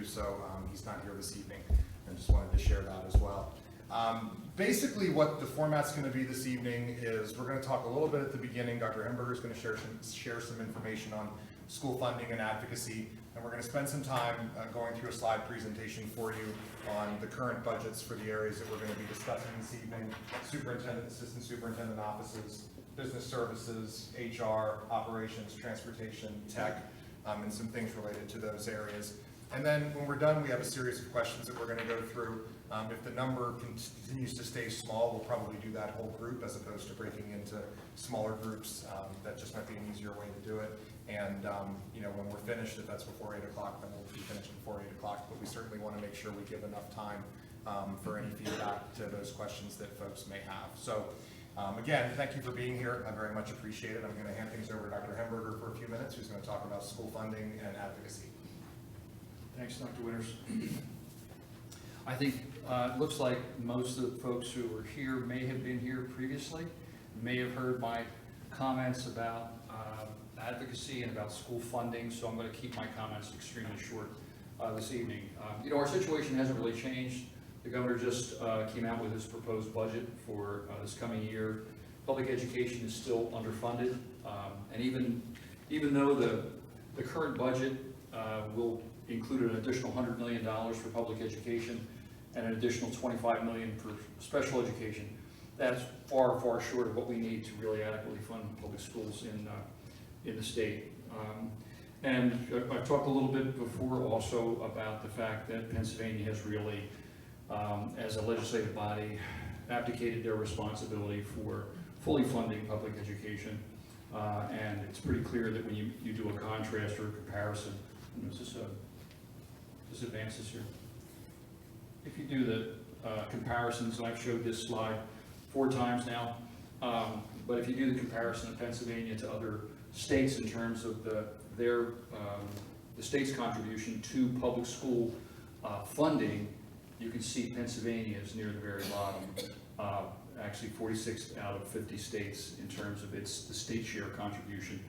so he's not here this evening. I just wanted to share that as well. Basically what the format's going to be this evening is we're going to talk a little bit at the beginning. Dr. Hemberger is going to share some information on school funding and advocacy, and we're going to spend some time going through a slide presentation for you on the current budgets for the areas that we're going to be discussing this evening: superintendent, assistant superintendent offices, business services, HR, operations, transportation, tech, and some things related to those areas. And then when we're done, we have a series of questions that we're going to go through. If the number continues to stay small, we'll probably do that whole group as opposed to breaking into smaller groups. That just might be an easier way to do it. And when we're finished, if that's before 8 o'clock, then we'll be finished before 8 o'clock. But we certainly want to make sure we give enough time for any feedback to those questions that folks may have. So again, thank you for being here. I very much appreciate it. I'm going to hand things over to Dr. Hemberger for a few minutes, who's going to talk about school funding and advocacy. Thanks, Dr. Winters. I think it looks like most of the folks who were here may have been here previously, may have heard my comments about advocacy and about school funding, so I'm going to keep my comments extremely short this evening. Our situation hasn't really changed. The governor just came out with his proposed budget for this coming year. Public education is still underfunded, and even though the current budget will include an additional $100 million for public education and an additional $25 million for special education, that's far, far short of what we need to really adequately fund public schools in the state. And I've talked a little bit before also about the fact that Pennsylvania has really, as a legislative body, abdicated their responsibility for fully funding public education. And it's pretty clear that when you do a contrast or a comparison, this advances here. If you do the comparisons, and I've showed this slide 4 times now, but if you do the comparison of Pennsylvania to other states in terms of the state's contribution to public school funding, you can see Pennsylvania is near the very bottom. Actually 46 out of 50 states in terms of the state share contribution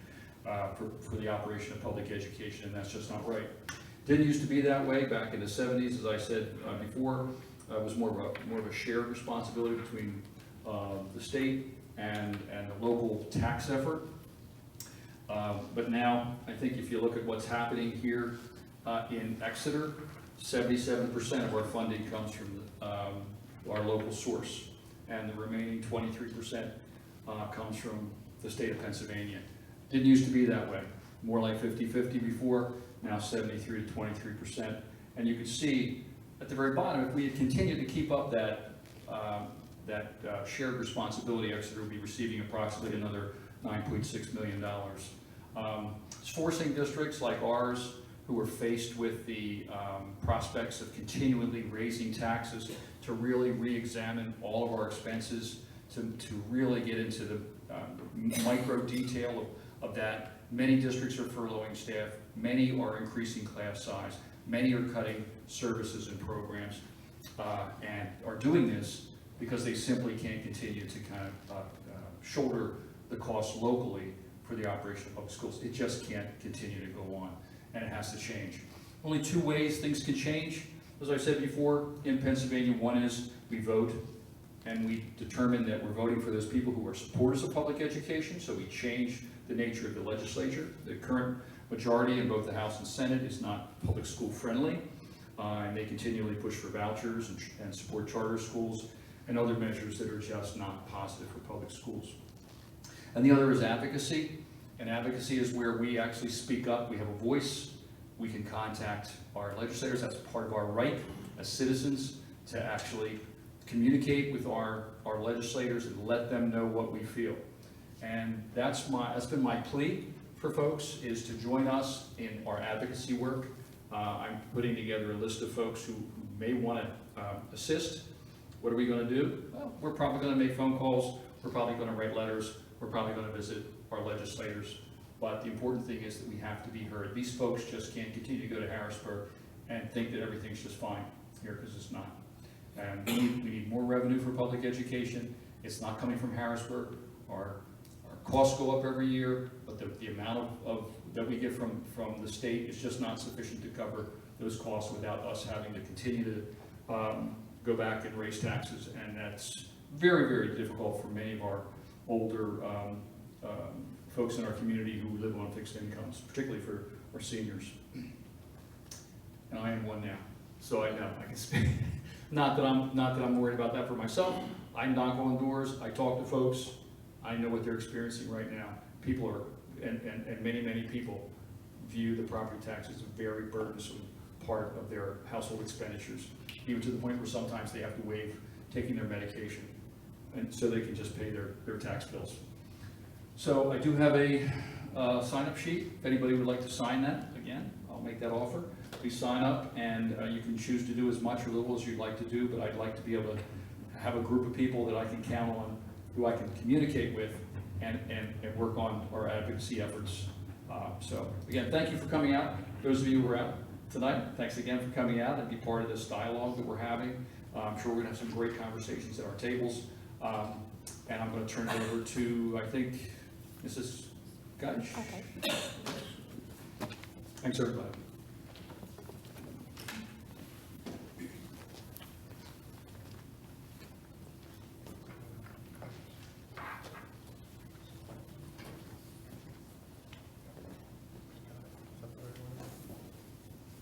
for the operation of public education, and that's just not right. Didn't used to be that way back in the 70s, as I said before. It was more of a shared responsibility between the state and the local tax effort. But now, I think if you look at what's happening here in Exeter, 77% of our funding comes from our local source, and the remaining 23% comes from the state of Pennsylvania. Didn't used to be that way. More like 50-50 before, now 73 to 23%. And you can see at the very bottom, if we had continued to keep up that shared responsibility, Exeter would be receiving approximately another $9.6 million. It's forcing districts like ours, who are faced with the prospects of continually raising taxes, to really re-examine all of our expenses, to really get into the micro detail of that. Many districts are furloughing staff, many are increasing class size, many are cutting services and programs, and are doing this because they simply can't continue to kind of shoulder the costs locally for the operation of public schools. It just can't continue to go on, and it has to change. Only 2 ways things can change. As I said before, in Pennsylvania, one is we vote, and we determine that we're voting for those people who are supporters of public education, so we change the nature of the legislature. The current majority in both the House and Senate is not public school friendly, and they continually push for vouchers and support charter schools and other measures that are just not positive for public schools. And the other is advocacy, and advocacy is where we actually speak up. We have a voice. We can contact our legislators. That's part of our right as citizens to actually communicate with our legislators and let them know what we feel. And that's been my plea for folks, is to join us in our advocacy work. I'm putting together a list of folks who may want to assist. What are we going to do? Well, we're probably going to make phone calls. We're probably going to write letters. We're probably going to visit our legislators. But the important thing is that we have to be heard. These folks just can't continue to go to Harrisburg and think that everything's just fine here, because it's not. And we need more revenue for public education. It's not coming from Harrisburg. Our costs go up every year, but the amount of that we get from the state is just not sufficient to cover those costs without us having to continue to go back and raise taxes. And that's very, very difficult for many of our older folks in our community who live on fixed incomes, particularly for our seniors. And I am one now, so I know I can speak. Not that I'm worried about that for myself. I knock on doors, I talk to folks, I know what they're experiencing right now. People are, and many people view the property tax as a very burdensome part of their household expenditures, even to the point where sometimes they have to waive taking their medication, and so they can just pay their tax bills. So I do have a sign-up sheet. If anybody would like to sign that, again, I'll make that offer. Please sign up, and you can choose to do as much or little as you'd like to do, but I'd like to be able to have a group of people that I can count on, who I can communicate with, and work on our advocacy efforts. So again, thank you for coming out. Those of you who are out tonight, thanks again for coming out and be part of this dialogue that we're having. I'm sure we're gonna have some great conversations at our tables. And I'm gonna turn it over to, I think, Mrs. Gudge. Okay. Thanks, everybody.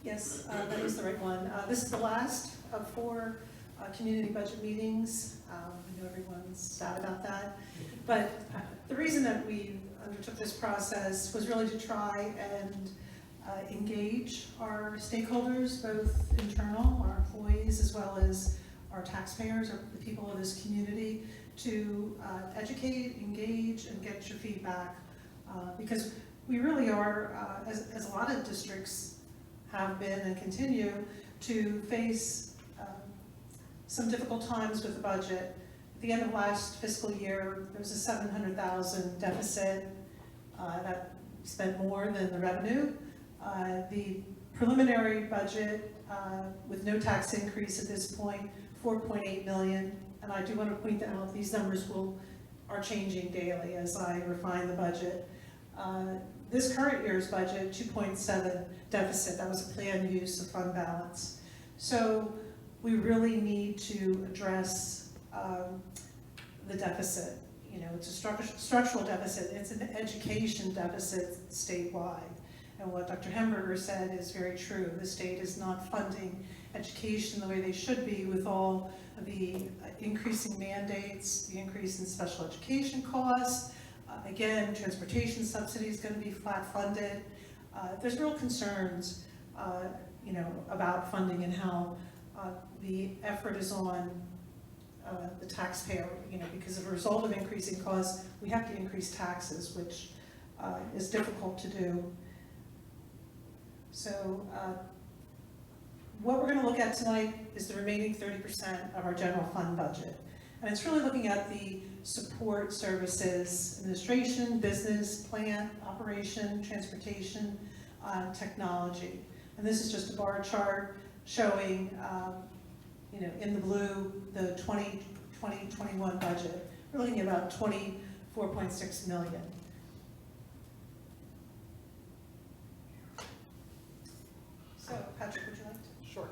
Yes, that is the right one. This is the last of 4 community budget meetings. I know everyone's sad about that. But the reason that we undertook this process was really to try and engage our stakeholders, both internal, our employees, as well as our taxpayers, or the people of this community, to educate, engage, and get your feedback. Because we really are, as a lot of districts have been and continue to face some difficult times with the budget. At the end of last fiscal year, there was a $700,000 deficit that spent more than the revenue. The preliminary budget, with no tax increase at this point, $4.8 million. And I do want to point out these numbers are changing daily as I refine the budget. This current year's budget, 2.7 deficit, that was a planned use of fund balance. So we really need to address the deficit. You know, it's a structural deficit, it's an education deficit statewide. And what Dr. Hemberger said is very true. The state is not funding education the way they should be, with all the increasing mandates, the increase in special education costs. Again, transportation subsidy is going to be flat funded. There's real concerns, you know, about funding and how the effort is on the taxpayer, you know, because as a result of increasing costs, we have to increase taxes, which is difficult to do. So what we're going to look at tonight is the remaining 30% of our general fund budget. And it's really looking at the support services, administration, business, plant, operation, transportation, technology. And this is just a bar chart showing, you know, in the blue, the 2020-21 budget. We're looking at about $24.6 million. So, Patrick, would you like to? Sure.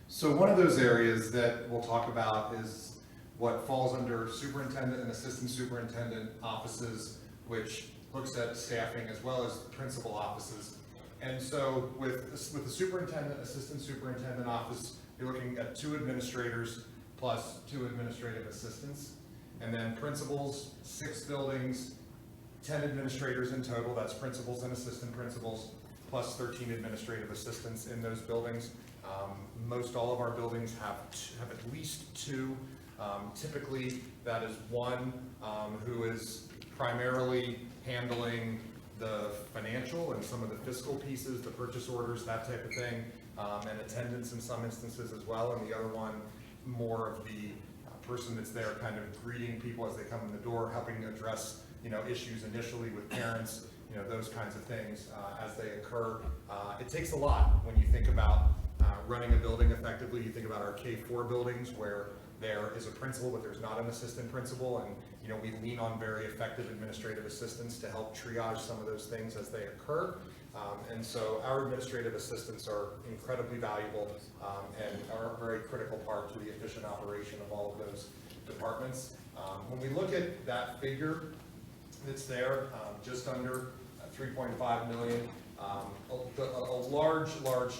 So one of those areas that we'll talk about is what falls under superintendent and assistant superintendent offices, which looks at staffing as well as principal offices. And so with the superintendent, assistant superintendent office, you're looking at 2 administrators plus 2 administrative assistants. And then principals, 6 buildings, 10 administrators in total, that's principals and assistant principals, plus 13 administrative assistants in those buildings. Most all of our buildings have at least 2. Typically, that is one who is primarily handling the financial and some of the fiscal pieces, the purchase orders, that type of thing, and attendance in some instances as well, and the other one more of the person that's there kind of greeting people as they come in the door, helping address, you know, issues initially with parents, you know, those kinds of things as they occur. It takes a lot when you think about running a building effectively. You think about our K-4 buildings where there is a principal, but there's not an assistant principal, and We lean on very effective administrative assistants to help triage some of those things as they occur. And so our administrative assistants are incredibly valuable and are a very critical part to the efficient operation of all of those departments. When we look at that figure that's there, just under 3.5 million, a large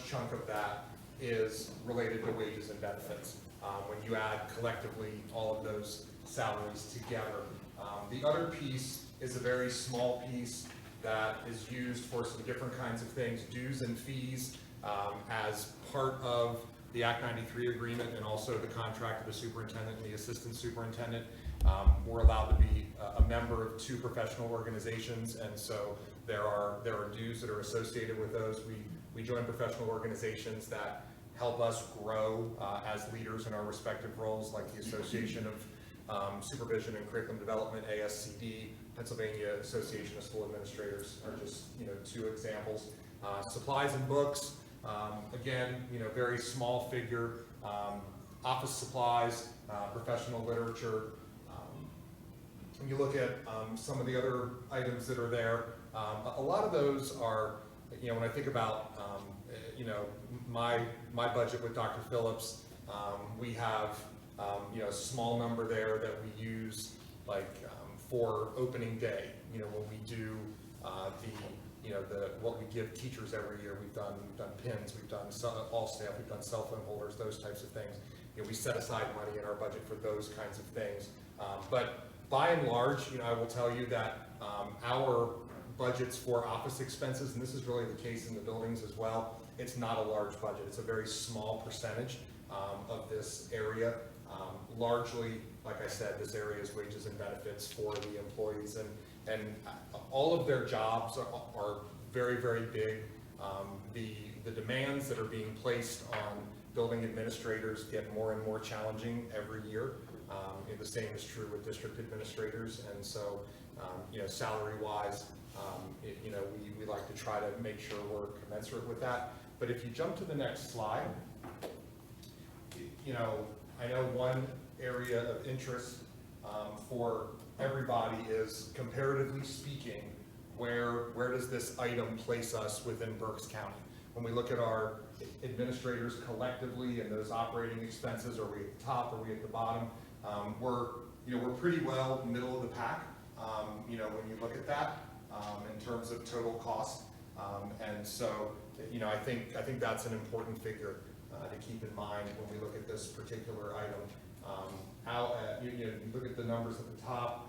chunk of that is related to wages and benefits. When you add collectively all of those salaries together. The other piece is a very small piece that is used for some different kinds of things, dues and fees, as part of the Act 93 agreement and also the contract of the superintendent and the assistant superintendent. We're allowed to be a member of 2 professional organizations, and so there are dues that are associated with those. We join professional organizations that help us grow as leaders in our respective roles, like the Association of Supervision and Curriculum Development, ASCD, Pennsylvania Association of School Administrators are just 2 examples. Supplies and books, again, very small figure. Office supplies, professional literature. When you look at some of the other items that are there, a lot of those are, when I think about my budget with Dr. Phillips, we have a small number there that we use for opening day. When we do what we give teachers every year, we've done pins, we've done all staff, we've done cell phone holders, those types of things. We set aside money in our budget for those kinds of things. But by and large, I will tell you that our budgets for office expenses, and this is really the case in the buildings as well, it's not a large budget. It's a very small percentage of this area. Largely, like I said, this area is wages and benefits for the employees, and all of their jobs are very, very big. The demands that are being placed on building administrators get more and more challenging every year. The same is true with district administrators, and so salary-wise, we like to try to make sure we're commensurate with that. But if you jump to the next slide, I know one area of interest for everybody is, comparatively speaking, where does this item place us within Berks County? When we look at our administrators collectively and those operating expenses, are we at the top, are we at the bottom? We're pretty well middle of the pack, when you look at that in terms of total cost. And so, I think that's an important figure to keep in mind when we look at this particular item. You look at the numbers at the top,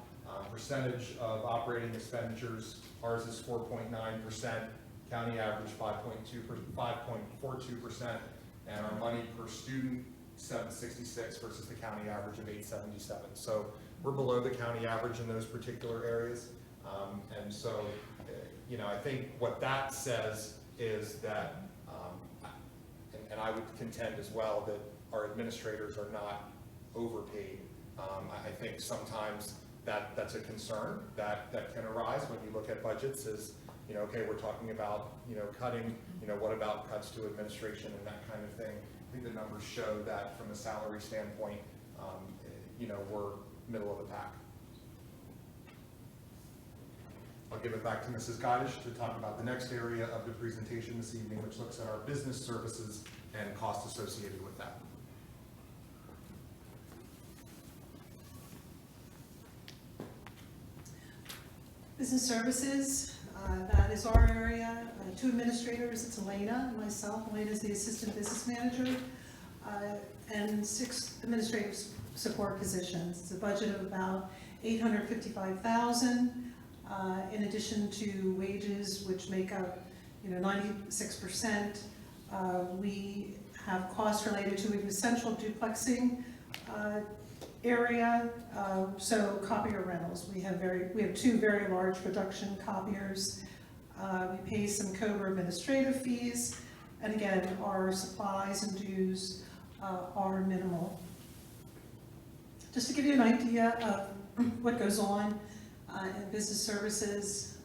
percentage of operating expenditures, ours is 4.9%, county average 5.42%, and our money per student, $766 versus the county average of $877. So we're below the county average in those particular areas. And so, I think what that says is that, and I would contend as well, that our administrators are not overpaid. I think sometimes that's a concern that can arise when you look at budgets is, okay, we're talking about, cutting, what about cuts to administration and that kind of thing. I think the numbers show that from a salary standpoint, we're middle of the pack. I'll give it back to Mrs. Godish to talk about the next area of the presentation this evening, which looks at our business services and costs associated with that. Business services, that is our area. 2 administrators, it's Elena and myself. Elena is the assistant business manager, and 6 administrative support positions. It's a budget of about $855,000, in addition to wages, which make up 96%. We have costs related to an essential duplexing area, so copier rentals. We have 2 very large production copiers. We pay some COBRA administrative fees, and again, our supplies and dues are minimal. Just to give you an idea of what goes on in business services,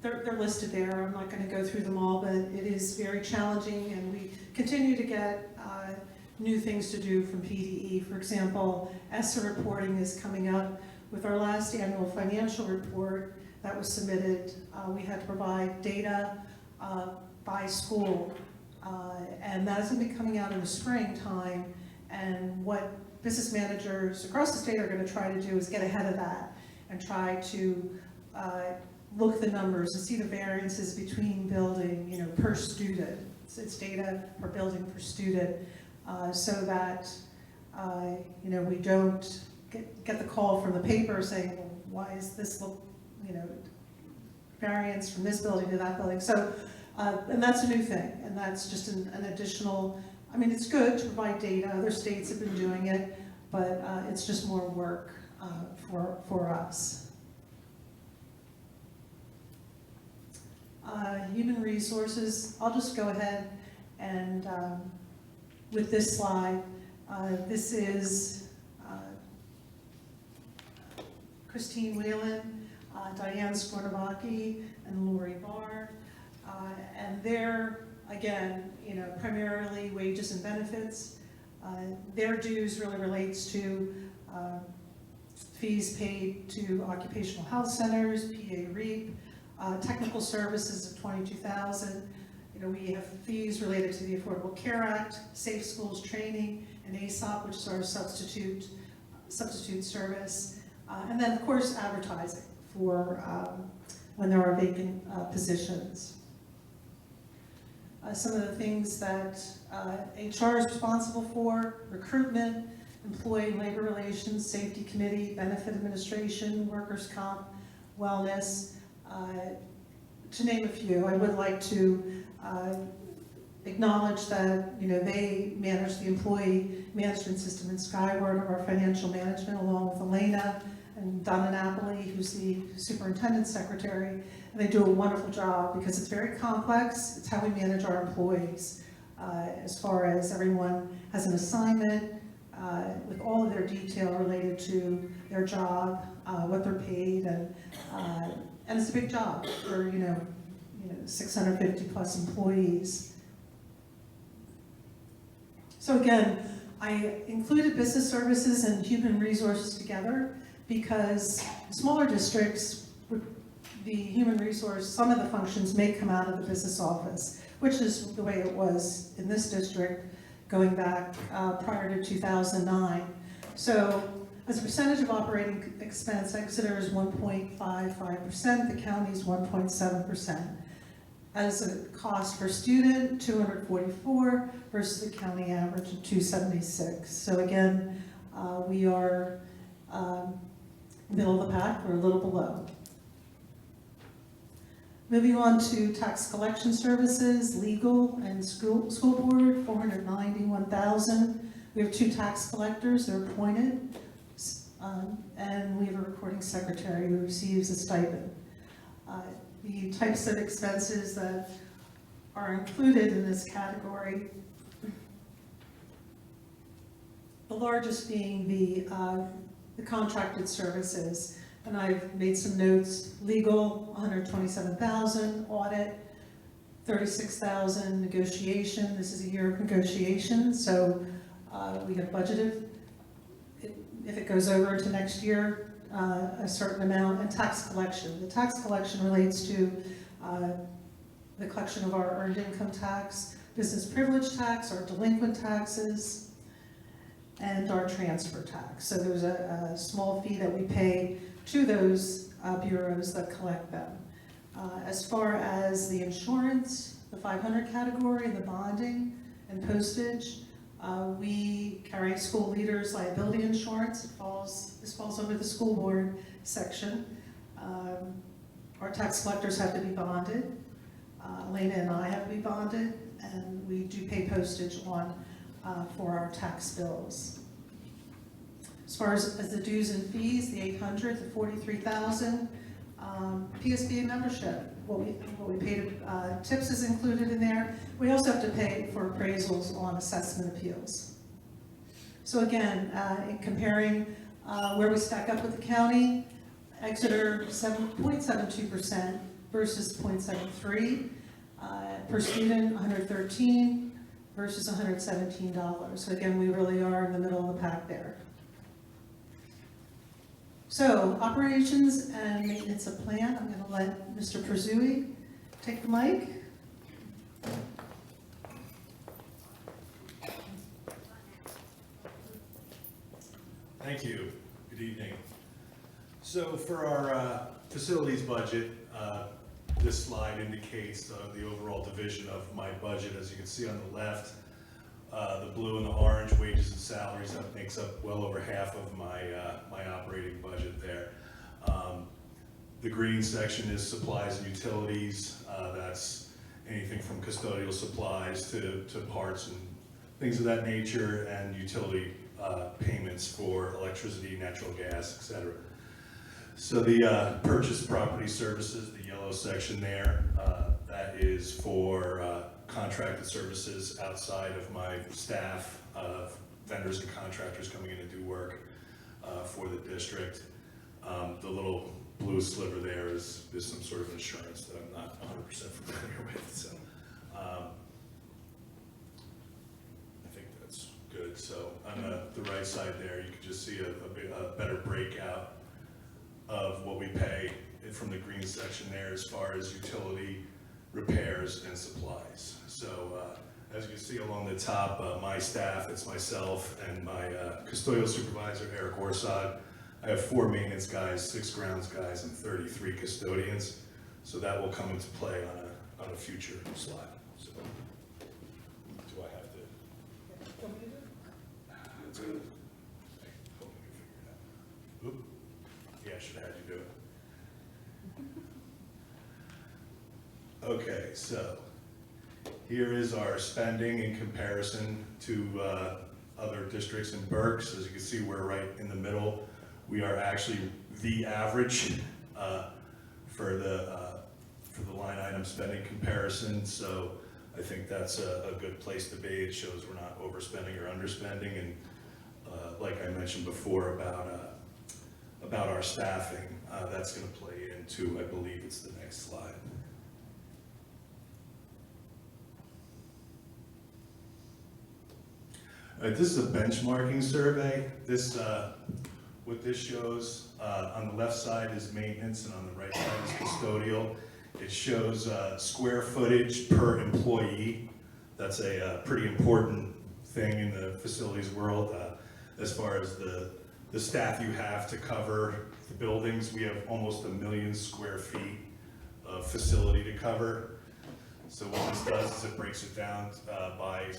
they're listed there. I'm not going to go through them all, but it is very challenging, and we continue to get new things to do from PDE. For example, ESSA reporting is coming up. with our last annual financial report that was submitted, we had to provide data by school, and that is going to be coming out in the springtime. And what business managers across the state are going to try to do is get ahead of that and try to look at the numbers and see the variances between building, per student. It's data per building per student, so that we don't get the call from the paper saying, well, why is this variance from this building to that building? So, and that's a new thing, and that's just an additional. I mean, it's good to provide data. Other states have been doing it, but it's just more work for us. Human resources, I'll just go ahead and with this slide, this is Christine Whelan, Diane Skornovaki, and Lori Barr, and they're, again, primarily wages and benefits. Their dues really relates to fees paid to occupational health centers, PA REAP, technical services of $22,000. We have fees related to the Affordable Care Act, Safe Schools Training, and ASOP, which is our substitute service. And then, of course, advertising for when there are vacant positions. Some of the things that HR is responsible for: recruitment, employee and labor relations, safety committee, benefit administration, workers' comp, wellness, to name a few. I would like to acknowledge that they manage the employee management system in Skyward of our financial management, along with Elena and Donna Napoli, who's the superintendent's secretary. And they do a wonderful job because it's very complex. It's how we manage our employees, as far as everyone has an assignment with all of their detail related to their job, what they're paid, and it's a big job for 650 plus employees. So again, I included business services and human resources together because smaller districts, the human resource, some of the functions may come out of the business office, which is the way it was in this district going back prior to 2009. So as a percentage of operating expense, Exeter is 1.55%, the county is 1.7%. As a cost per student, $244 versus the county average of $276. So again, we are middle of the pack, we're a little below. Moving on to tax collection services, legal and school board, $491,000. We have 2 tax collectors, they're appointed, and we have a recording secretary who receives a stipend. The types of expenses that are included in this category, the largest being the contracted services. And I've made some notes: legal, $127,000, audit, $36,000, negotiation. This is a year of negotiation, so we have budgeted, if it goes over into next year, a certain amount. And tax collection. The tax collection relates to the collection of our earned income tax, business privilege tax, our delinquent taxes, and our transfer tax. So there's a small fee that we pay to those bureaus that collect them. As far as the insurance, the 500 category, the bonding and postage, we carry school leaders liability insurance. This falls under the school board section. Our tax collectors have to be bonded. Elena and I have to be bonded, and we do pay postage on for our tax bills. As far as the dues and fees, the 800, the 43,000, PSBA membership, what we pay to tips is included in there. We also have to pay for appraisals on assessment appeals. So again, in comparing where we stack up with the county, Exeter 7.72% versus 0.73, per student 113 versus $117. So again, we really are in the middle of the pack there. So, operations and maintenance of plant, I'm going to let Mr. Prezui take the mic. Thank you. Good evening. So for our facilities budget, this slide indicates the overall division of my budget. As you can see on the left, the blue and the orange, wages and salaries, that makes up well over half of my operating budget there. The green section is supplies and utilities. That's anything from custodial supplies to parts and things of that nature, and utility payments for electricity, natural gas, etc. So the purchase property services, the yellow section there, that is for contracted services outside of my staff, vendors and contractors coming in to do work for the district. The little blue sliver there is some sort of insurance that I'm not 100% familiar with. So I think that's good. So on the right side there, you can just see a better breakout of what we pay from the green section there as far as utility, repairs, and supplies. So as you can see along the top, my staff, it's myself and my custodial supervisor, Eric Orsod. I have 4 maintenance guys, 6 grounds guys, and 33 custodians. So that will come into play on a future slide. So do I have to? That's good. I hope we can figure it out. Oop. Yeah, I should have had you do it. Okay, so here is our spending in comparison to other districts and Berks. As you can see, we're right in the middle. We are actually the average for the line item spending comparison. So I think that's a good place to be. It shows we're not overspending or underspending. And like I mentioned before about our staffing, that's going to play into, I believe it's the next slide. This is a benchmarking survey. What this shows on the left side is maintenance and on the right side is custodial. It shows square footage per employee. That's a pretty important thing in the facilities world as far as the staff you have to cover the buildings. We have almost 1 million square feet of facility to cover. So what this does is it breaks it down by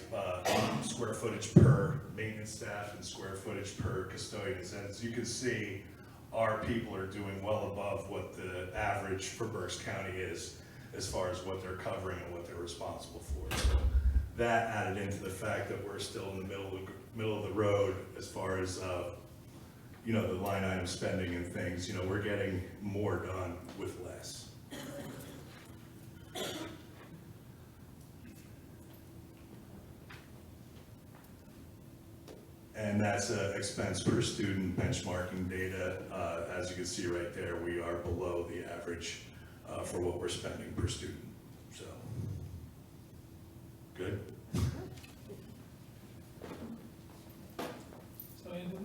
square footage per maintenance staff and square footage per custodians. And as you can see, our people are doing well above what the average for Berks County is as far as what they're covering and what they're responsible for. So that added into the fact that we're still in the middle of the road as far as the line item spending and things. We're getting more done with less. And that's expense per student benchmarking data. As you can see right there, we are below the average for what we're spending per student. So, good. So, and do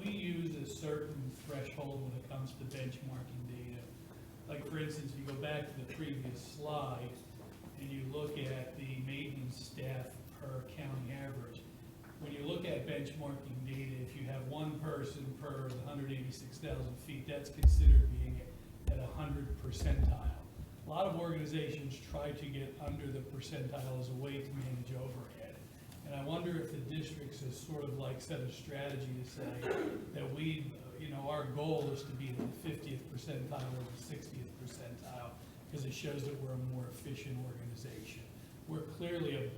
we use a certain threshold when it comes to benchmarking data? Like, for instance, if you go back to the previous slide and you look at the maintenance staff per county average, when you look at benchmarking data, if you have one person per 186,000 feet, that's considered being at 100 percentile. A lot of organizations try to get under the percentile as a way to manage overhead. And I wonder if the districts has sort of like set a strategy to say that our goal is to be in the 50th percentile or the 60th percentile, because it shows that we're a more efficient organization. We're clearly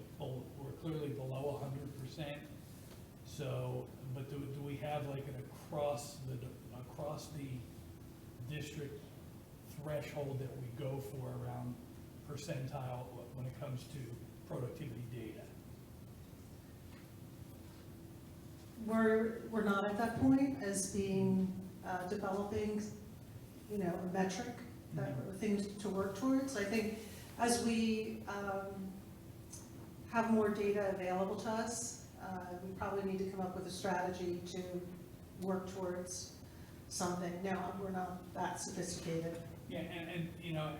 below 100%. So, but do we have like an across the district threshold that we go for around percentile when it comes to productivity data? We're not at that point as being developing, a metric that things to work towards. I think as we have more data available to us, we probably need to come up with a strategy to work towards something. No, we're not that sophisticated. Yeah, and, you know,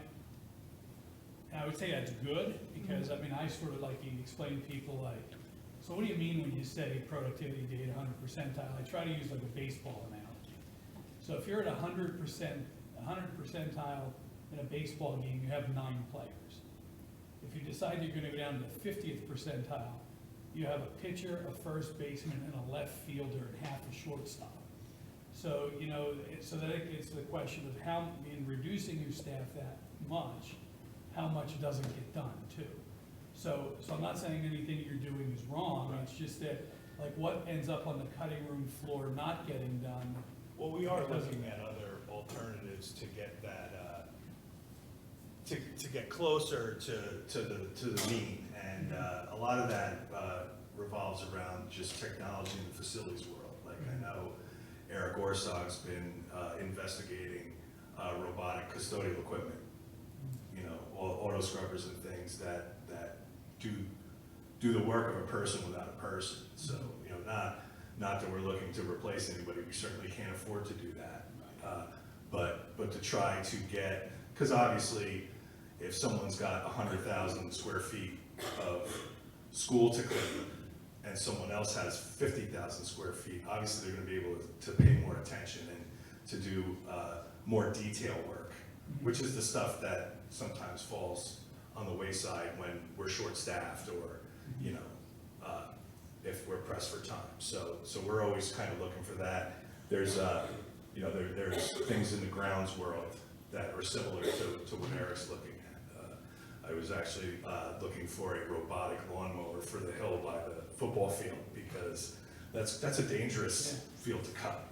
I would say that's good, because, I mean, I sort of like to explain to people like, so what do you mean when you say productivity data 100 percentile? I try to use like a baseball analogy. So if you're at 100 percentile in a baseball game, you have 9 players. If you decide you're gonna go down to the 50th percentile, you have a pitcher, a first baseman, and a left fielder, and half a shortstop. So, you know, so that it gets to the question of how, in reducing your staff that much, how much doesn't get done too. So I'm not saying anything you're doing is wrong, it's just that, like, what ends up on the cutting room floor not getting done. Well, we are looking at other alternatives to get that, to get closer to the mean. And a lot of that revolves around just technology in the facilities world. Like, I know Eric Orsog's been investigating robotic custodial equipment, you know, auto scrubbers and things that do the work of a person without a person. So, you know, not that we're looking to replace anybody, we certainly can't afford to do that. But to try to get, because obviously, if someone's got 100,000 square feet of school to clean, and someone else has 50,000 square feet, obviously they're gonna be able to pay more attention and to do more detail work, which is the stuff that sometimes falls on the wayside when we're short-staffed or, you know, if we're pressed for time. So we're always kind of looking for that. There's, you know, there's things in the grounds world that are similar to what Eric's looking at. I was actually looking for a robotic lawnmower for the hill by the football field, because that's a dangerous field to cut.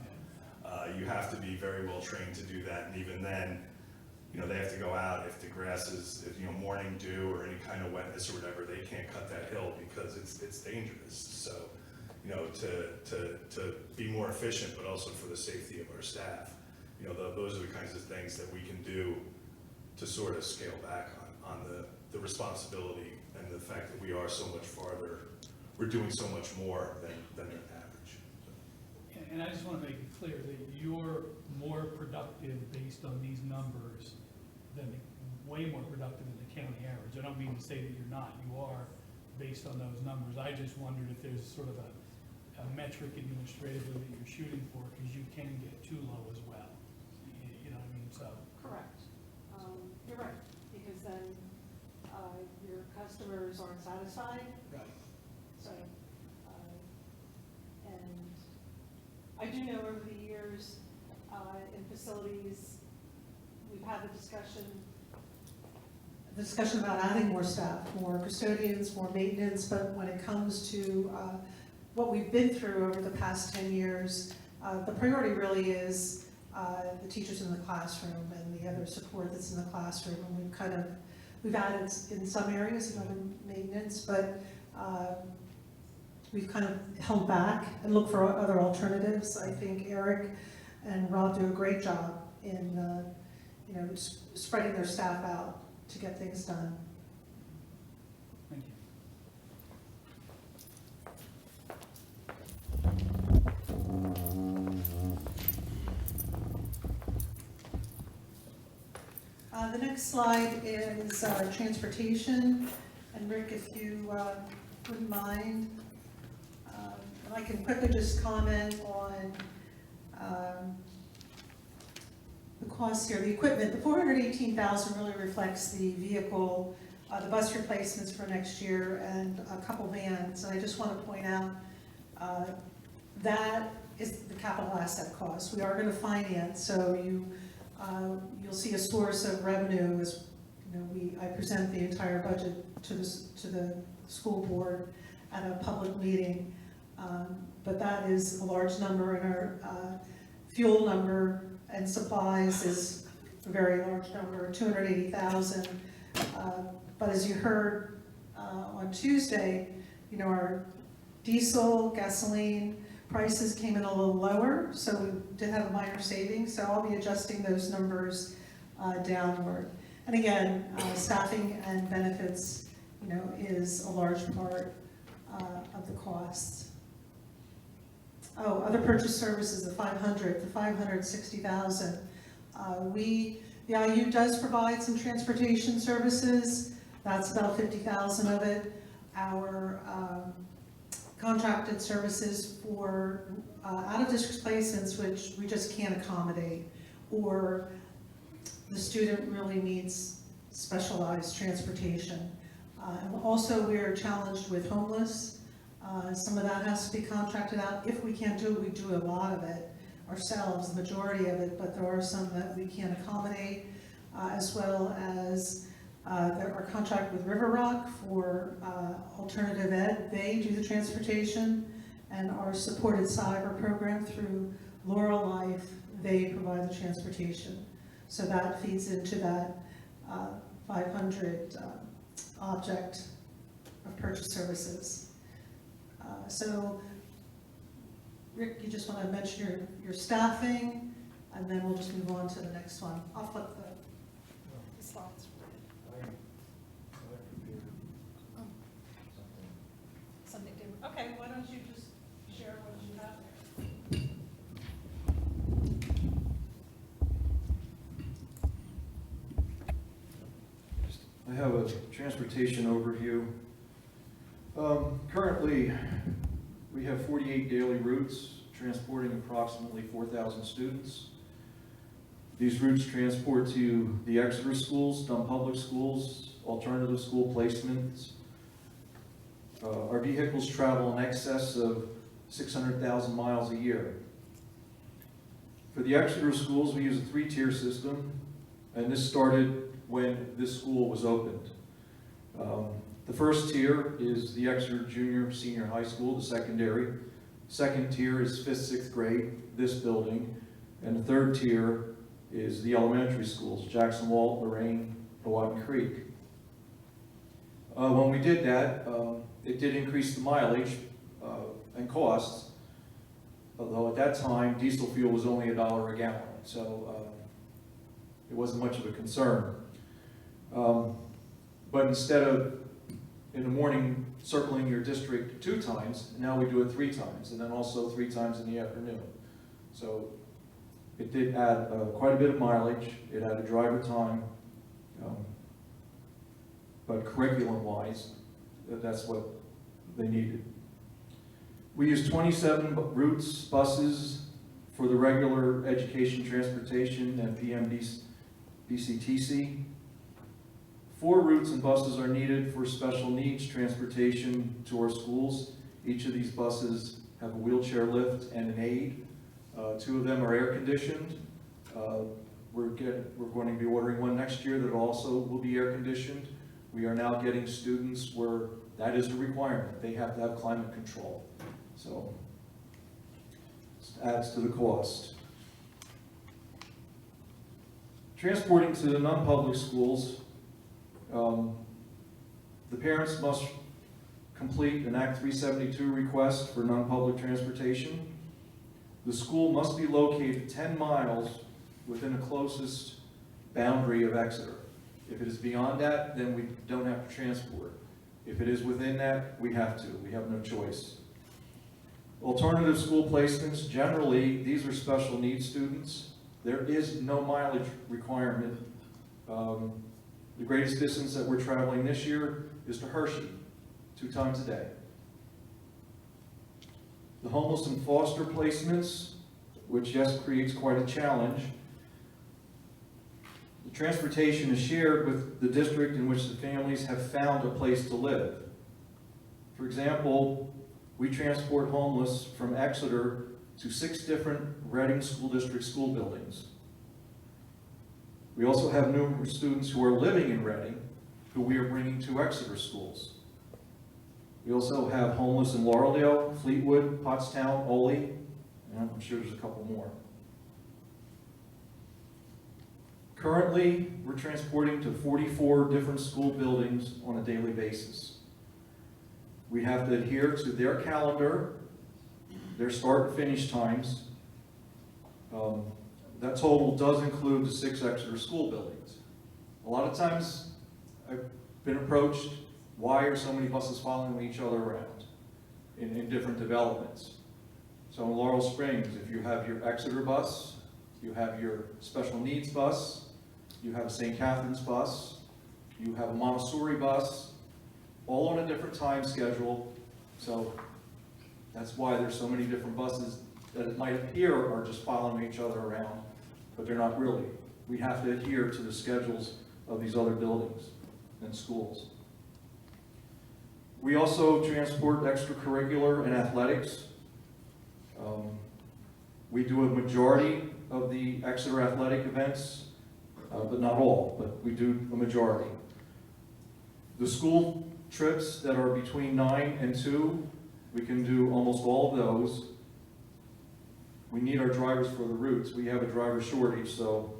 You have to be very well trained to do that, and even then, you know, they have to go out if the grass is, you know, morning dew or any kind of wetness or whatever, they can't cut that hill because it's dangerous. So, you know, to be more efficient, but also for the safety of our staff, you know, those are the kinds of things that we can do to sort of scale back on the responsibility and the fact that we are so much farther, we're doing so much more than an average. And I just want to make it clear that you're more productive based on these numbers way more productive than the county average. I don't mean to say that you're not, you are based on those numbers. I just wondered if there's sort of a metric administratively that you're shooting for, because you can get too low as well. You know what I mean, so. Correct. You're right, because then your customers aren't satisfied. Right. So, and I do know over the years in facilities, we've had the discussion about adding more staff, more custodians, more maintenance, but when it comes to what we've been through over the past 10 years, the priority really is the teachers in the classroom and the other support that's in the classroom. And we've added in some areas of other maintenance, but we've kind of held back and looked for other alternatives. I think Eric and Rob do a great job in you know, spreading their staff out to get things done. Thank you. The next slide is transportation, and Rick, if you wouldn't mind, and I can quickly just comment on the costs here. The equipment, the $418,000 really reflects the vehicle, the bus replacements for next year, and a couple vans. And I just want to point out that is the capital asset cost. We are going to finance, so you'll see a source of revenue as you know. I present the entire budget to the school board at a public meeting, but that is a large number, and our fuel number and supplies is a very large number, 280,000. But as you heard on Tuesday, you know, our diesel, gasoline prices came in a little lower, so we did have a minor savings. So I'll be adjusting those numbers downward. And again, staffing and benefits, you know, is a large part of the costs. Other purchase services, the 560,000. The IU does provide some transportation services. That's about 50,000 of it. Our contracted services for out-of-district placements, which we just can't accommodate, or the student really needs specialized transportation. And also, we're challenged with homeless. Some of that has to be contracted out. If we can't do it, we do a lot of it ourselves, the majority of it, but there are some that we can't accommodate, as well as our contract with River Rock for alternative ed. They do the transportation, and our supported cyber program through Laurel Life, they provide the transportation. So that feeds into that 500 object of purchase services. So, Rick, you just want to mention your staffing, and then we'll just move on to the next one. I'll flip the slides for you. Something different. Okay, why don't you just share what you have there? I have a transportation overview. Currently, we have 48 daily routes transporting approximately 4,000 students. These routes transport to the Exeter schools, Dunn Public Schools, alternative school placements. Our vehicles travel in excess of 600,000 miles a year. For the Exeter schools, we use a 3-tier system, and this started when this school was opened. The first tier is the Exeter Junior Senior High School, the secondary. Second tier is 5th, 6th grade, this building. And the third tier is the elementary schools, Jackson Walt, Lorraine, Powhatan Creek. When we did that, it did increase the mileage and costs, although at that time, diesel fuel was only $1 a gallon, so it wasn't much of a concern. But instead of in the morning circling your district 2 times, now we do it 3 times, and then also 3 times in the afternoon. So it did add quite a bit of mileage. It added driver time, but curriculum-wise, that's what they needed. We use 27 routes, buses for the regular education transportation and PMBCTC. 4 routes and buses are needed for special needs transportation to our schools. Each of these buses have a wheelchair lift and an aid. 2 of them are air conditioned. We're going to be ordering one next year that also will be air conditioned. We are now getting students where that is a requirement. They have to have climate control. So this adds to the cost. Transporting to the non-public schools, the parents must complete an Act 372 request for non-public transportation. The school must be located 10 miles within the closest boundary of Exeter. If it is beyond that, then we don't have to transport. If it is within that, we have to. We have no choice. Alternative school placements, generally, these are special needs students. There is no mileage requirement. The greatest distance that we're traveling this year is to Hershey, 2 times a day. The homeless and foster placements, which yes, creates quite a challenge. The transportation is shared with the district in which the families have found a place to live. For example, we transport homeless from Exeter to 6 different Reading School District school buildings. We also have numerous students who are living in Reading who we are bringing to Exeter schools. We also have homeless in Laureldale, Fleetwood, Pottstown, Oley, and I'm sure there's a couple more. Currently, we're transporting to 44 different school buildings on a daily basis. We have to adhere to their calendar, their start and finish times. That total does include the 6 Exeter school buildings. A lot of times, I've been approached, why are so many buses following each other around in different developments? So in Laurel Springs, if you have your Exeter bus, you have your special needs bus, you have a St. Catherine's bus, you have a Montessori bus, all on a different time schedule. So that's why there's so many different buses that it might appear are just following each other around, but they're not really. We have to adhere to the schedules of these other buildings and schools. We also transport extracurricular and athletics. We do a majority of the Exeter athletic events, but not all, but we do a majority. The school trips that are between 9 and 2, we can do almost all of those. We need our drivers for the routes. We have a driver shortage, so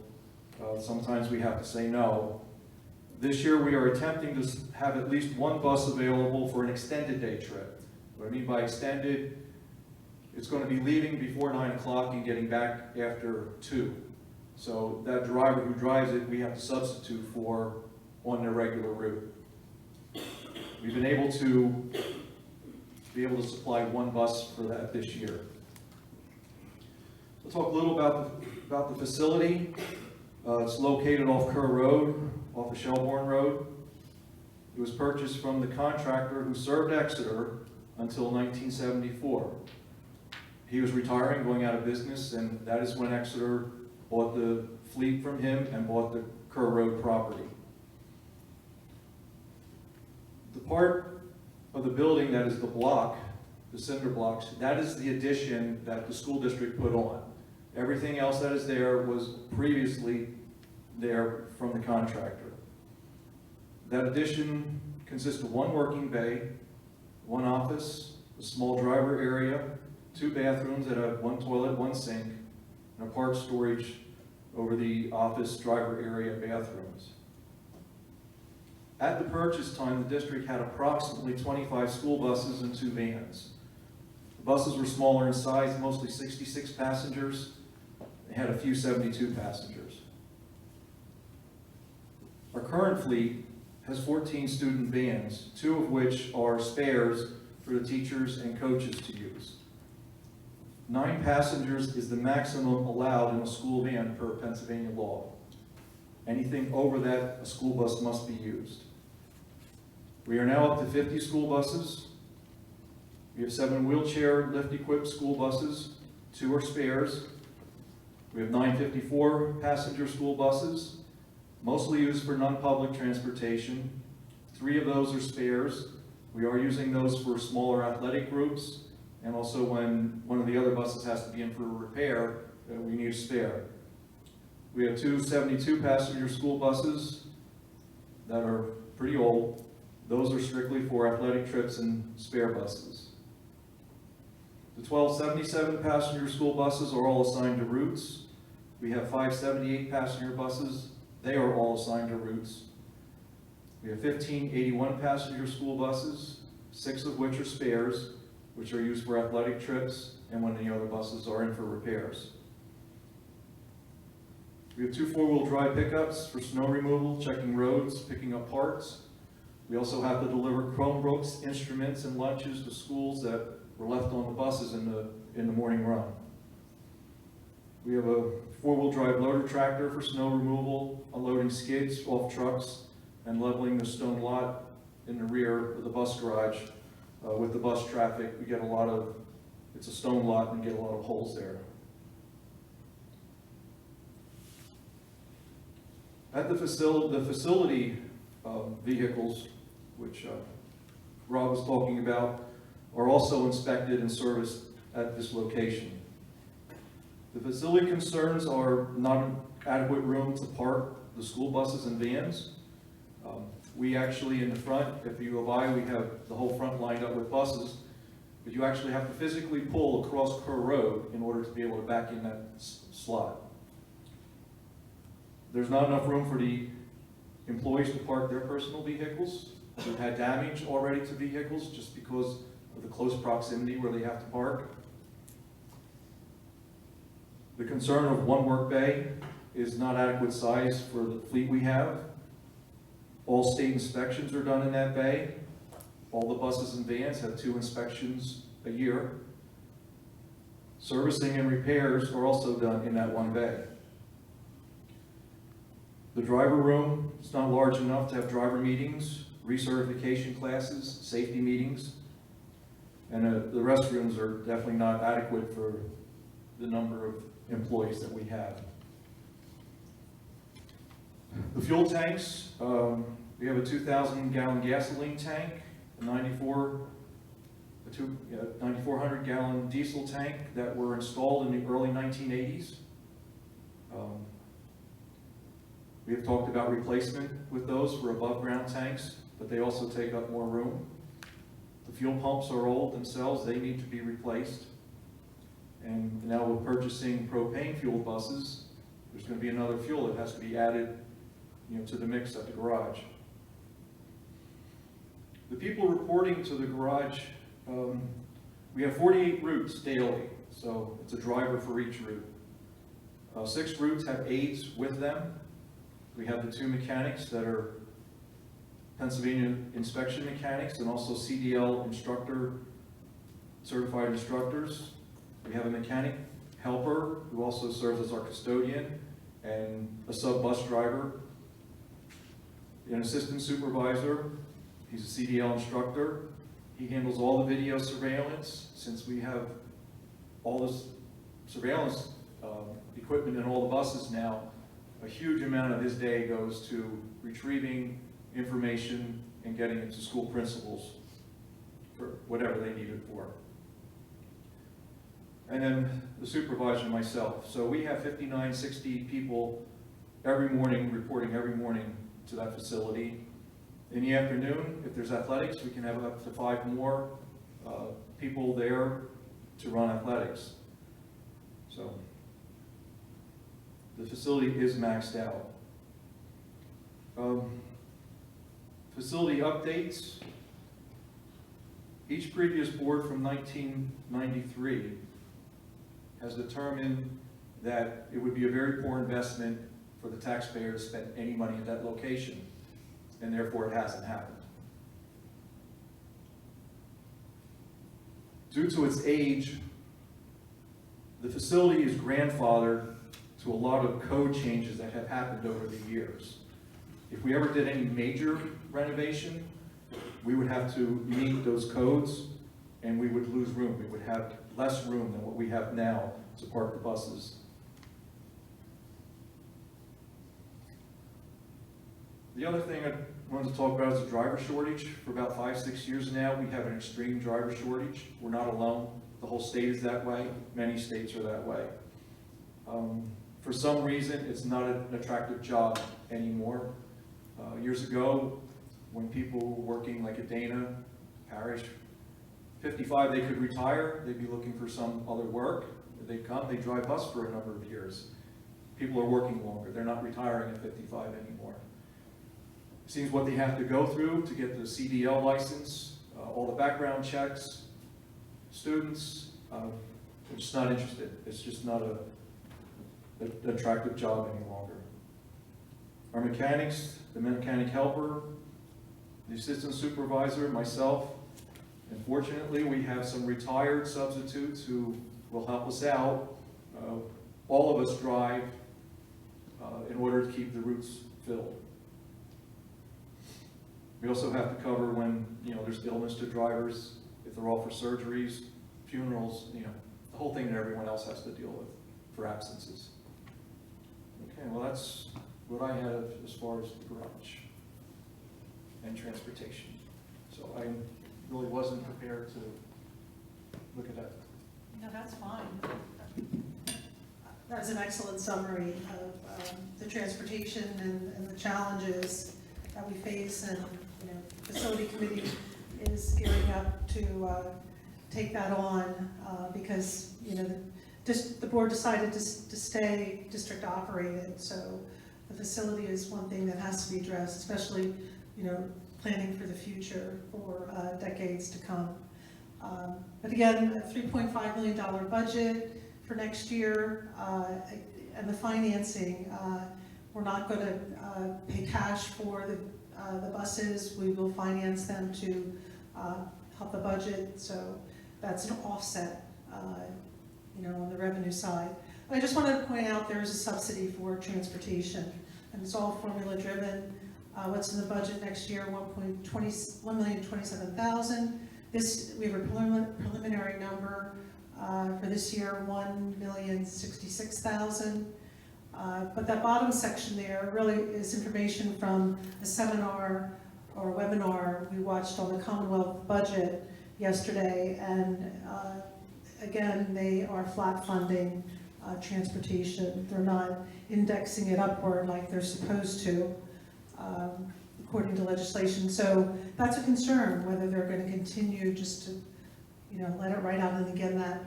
sometimes we have to say no. This year we are attempting to have at least one bus available for an extended day trip. What I mean by extended, it's going to be leaving before 9 o'clock and getting back after 2. So that driver who drives it, we have to substitute for on their regular route. We've been able to supply one bus for that this year. We'll talk a little about the facility. It's located off Kerr Road, off of Shelbourne Road. It was purchased from the contractor who served Exeter until 1974. He was retiring, going out of business, and that is when Exeter bought the fleet from him and bought the Kerr Road property. The part of the building that is the block, the cinder blocks, that is the addition that the school district put on. Everything else that is there was previously there from the contractor. That addition consists of one working bay, one office, a small driver area, 2 bathrooms that have 1 toilet, 1 sink, and a part storage over the office driver area bathrooms. At the purchase time, the district had approximately 25 school buses and 2 vans. The buses were smaller in size, mostly 66 passengers. They had a few 72 passengers. Our current fleet has 14 student vans, 2 of which are spares for the teachers and coaches to use. 9 passengers is the maximum allowed in a school van per Pennsylvania law. Anything over that, a school bus must be used. We are now up to 50 school buses. We have 7 wheelchair lift-equipped school buses, 2 are spares. We have 954 passenger school buses, mostly used for non-public transportation. 3 of those are spares. We are using those for smaller athletic groups, and also when one of the other buses has to be in for a repair, we need a spare. We have 2 72 passenger school buses that are pretty old. Those are strictly for athletic trips and spare buses. The 12 77 passenger school buses are all assigned to routes. We have 5 78 passenger buses. They are all assigned to routes. We have 15 81 passenger school buses, 6 of which are spares, which are used for athletic trips and when the other buses are in for repairs. We have 2 4-wheel drive pickups for snow removal, checking roads, picking up parts. We also have to deliver Chromebooks, instruments, and lunches to schools that were left on the buses in the morning run. We have a 4-wheel drive loader tractor for snow removal, unloading skids off trucks, and leveling the stone lot in the rear of the bus garage. With the bus traffic, we get it's a stone lot and get a lot of holes there. At the facility vehicles, which Rob was talking about, are also inspected and serviced at this location. The facility concerns are not adequate room to park the school buses and vans. We actually, in the front, if you go by, we have the whole front lined up with buses, but you actually have to physically pull across Kerr Road in order to be able to back in that slot. There's not enough room for the employees to park their personal vehicles. We've had damage already to vehicles just because of the close proximity where they have to park. The concern of one work bay is not adequate size for the fleet we have. All state inspections are done in that bay. All the buses and vans have 2 inspections a year. Servicing and repairs are also done in that one bay. The driver room is not large enough to have driver meetings, recertification classes, safety meetings, and the restrooms are definitely not adequate for the number of employees that we have. The fuel tanks, we have a 2,000 gallon gasoline tank, a 9,400 gallon diesel tank that were installed in the early 1980s. We have talked about replacement with those for above ground tanks, but they also take up more room. The fuel pumps are old themselves, they need to be replaced. And now with purchasing propane fuel buses, there's going to be another fuel that has to be added, to the mix at the garage. The people reporting to the garage, we have 48 routes daily, so it's a driver for each route. 6 routes have aides with them. We have the 2 mechanics that are Pennsylvania inspection mechanics and also CDL instructor, certified instructors. We have a mechanic helper who also serves as our custodian and a sub-bus driver. An assistant supervisor, he's a CDL instructor. He handles all the video surveillance. Since we have all this surveillance equipment in all the buses now, a huge amount of his day goes to retrieving information and getting it to school principals for whatever they need it for. And then the supervisor and myself. So we have 59, 60 people every morning, reporting every morning to that facility. In the afternoon, if there's athletics, we can have up to 5 more people there to run athletics. So the facility is maxed out. Facility updates. Each previous board from 1993 has determined that it would be a very poor investment for the taxpayer to spend any money at that location, and therefore it hasn't happened. Due to its age, the facility is grandfathered to a lot of code changes that have happened over the years. If we ever did any major renovation, we would have to meet those codes and we would lose room. We would have less room than what we have now to park the buses. The other thing I wanted to talk about is the driver shortage. For about 5-6 years now, we have an extreme driver shortage. We're not alone. The whole state is that way. Many states are that way. For some reason, it's not an attractive job anymore. Years ago, when people were working like at Dana Parish, 55, they could retire. They'd be looking for some other work. They'd come, they drive bus for a number of years. People are working longer. They're not retiring at 55 anymore. It seems what they have to go through to get the CDL license, all the background checks, students, they're just not interested. It's just not an attractive job any longer. Our mechanics, the mechanic helper, the assistant supervisor, myself, and fortunately we have some retired substitutes who will help us out. All of us drive in order to keep the routes filled. We also have to cover when there's illness to drivers, if they're all for surgeries, funerals, the whole thing that everyone else has to deal with for absences. Okay, well that's what I had as far as the garage and transportation. So I really wasn't prepared to look at that. No, that's fine. That's an excellent summary of the transportation and the challenges that we face, and the facility committee is gearing up to take that on because the board decided to stay district operated, so the facility is one thing that has to be addressed, especially planning for the future for decades to come. But again, a $3.5 million budget for next year, and the financing, we're not going to pay cash for the buses. We will finance them to help the budget, so that's an offset. on the revenue side. I just wanted to point out there is a subsidy for transportation, and it's all formula driven. What's in the budget next year, $1,027,000. This, we have a preliminary number for this year, $1,066,000. But that bottom section there really is information from a seminar or webinar we watched on the Commonwealth budget yesterday, and again, they are flat funding transportation. They're not indexing it upward like they're supposed to, according to legislation. So that's a concern, whether they're going to continue just to, let it right out. And again, that,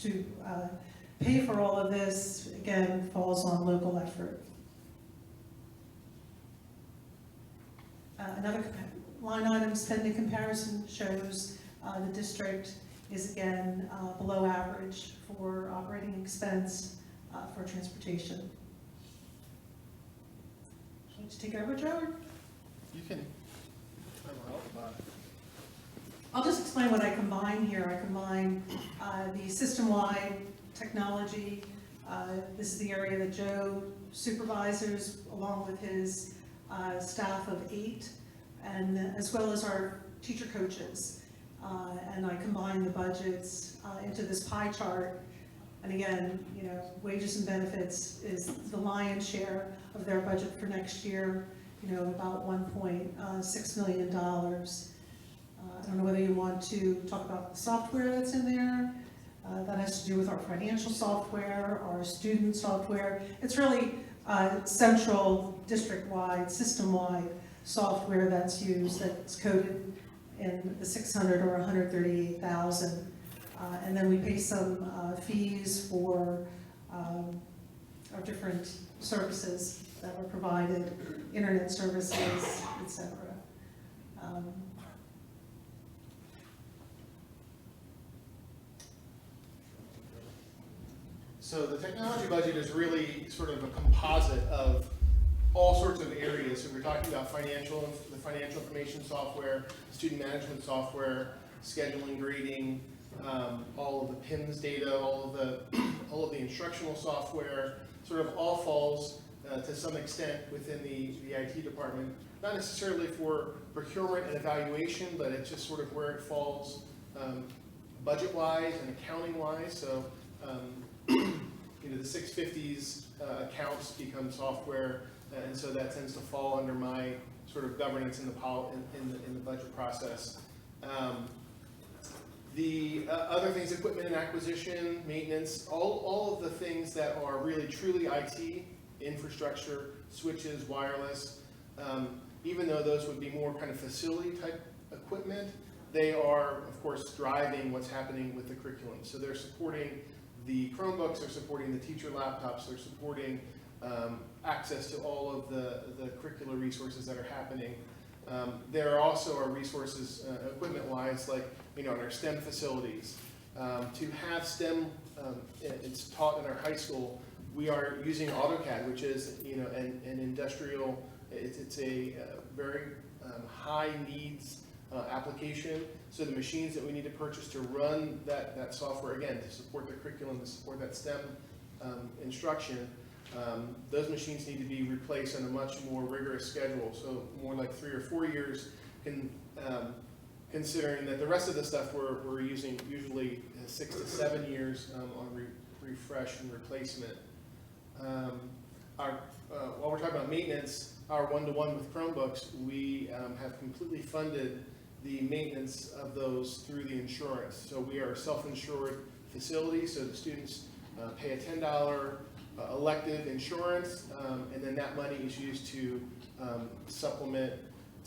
to pay for all of this, again, falls on local effort. Another line item spending comparison shows the district is again below average for operating expense for transportation. Should I just take it over, Joe? You can. I'll just explain what I combine here. I combine the system-wide technology. This is the area that Joe supervises along with his staff of 8, and as well as our teacher coaches. And I combine the budgets into this pie chart. And again, wages and benefits is the lion's share of their budget for next year, about $1.6 million. I don't know whether you want to talk about the software that's in there. That has to do with our financial software, our student software. It's really central, district-wide, system-wide software that's used, that's coded in the 600 or 138,000. And then we pay some fees for our different services that were provided, internet services, etc. So the technology budget is really sort of a composite of all sorts of areas. So we're talking about the financial information software, student management software, scheduling, grading, all of the PIMS data, all of the instructional software, sort of all falls to some extent within the IT department. Not necessarily for procurement and evaluation, but it's just sort of where it falls budget-wise and accounting-wise. So the 650s accounts become software, and so that tends to fall under my sort of governance in the budget process. The other things, equipment and acquisition, maintenance, all of the things that are really truly IT, infrastructure, switches, wireless, even though those would be more kind of facility type equipment, they are, of course, driving what's happening with the curriculum. So they're supporting the Chromebooks, they're supporting the teacher laptops, they're supporting access to all of the curricular resources that are happening. There also are resources, equipment-wise, like in our STEM facilities. To have STEM, it's taught in our high school. We are using AutoCAD, which is an industrial. It's a very high needs application. So the machines that we need to purchase to run that software, again, to support the curriculum, to support that STEM instruction, those machines need to be replaced on a much more rigorous schedule. So more like 3 or 4 years, considering that the rest of the stuff we're using usually 6 to 7 years on refresh and replacement. While we're talking about maintenance, our one-to-one with Chromebooks, we have completely funded the maintenance of those through the insurance. So we are a self-insured facility, so the students pay a $10 elective insurance, and then that money is used to supplement,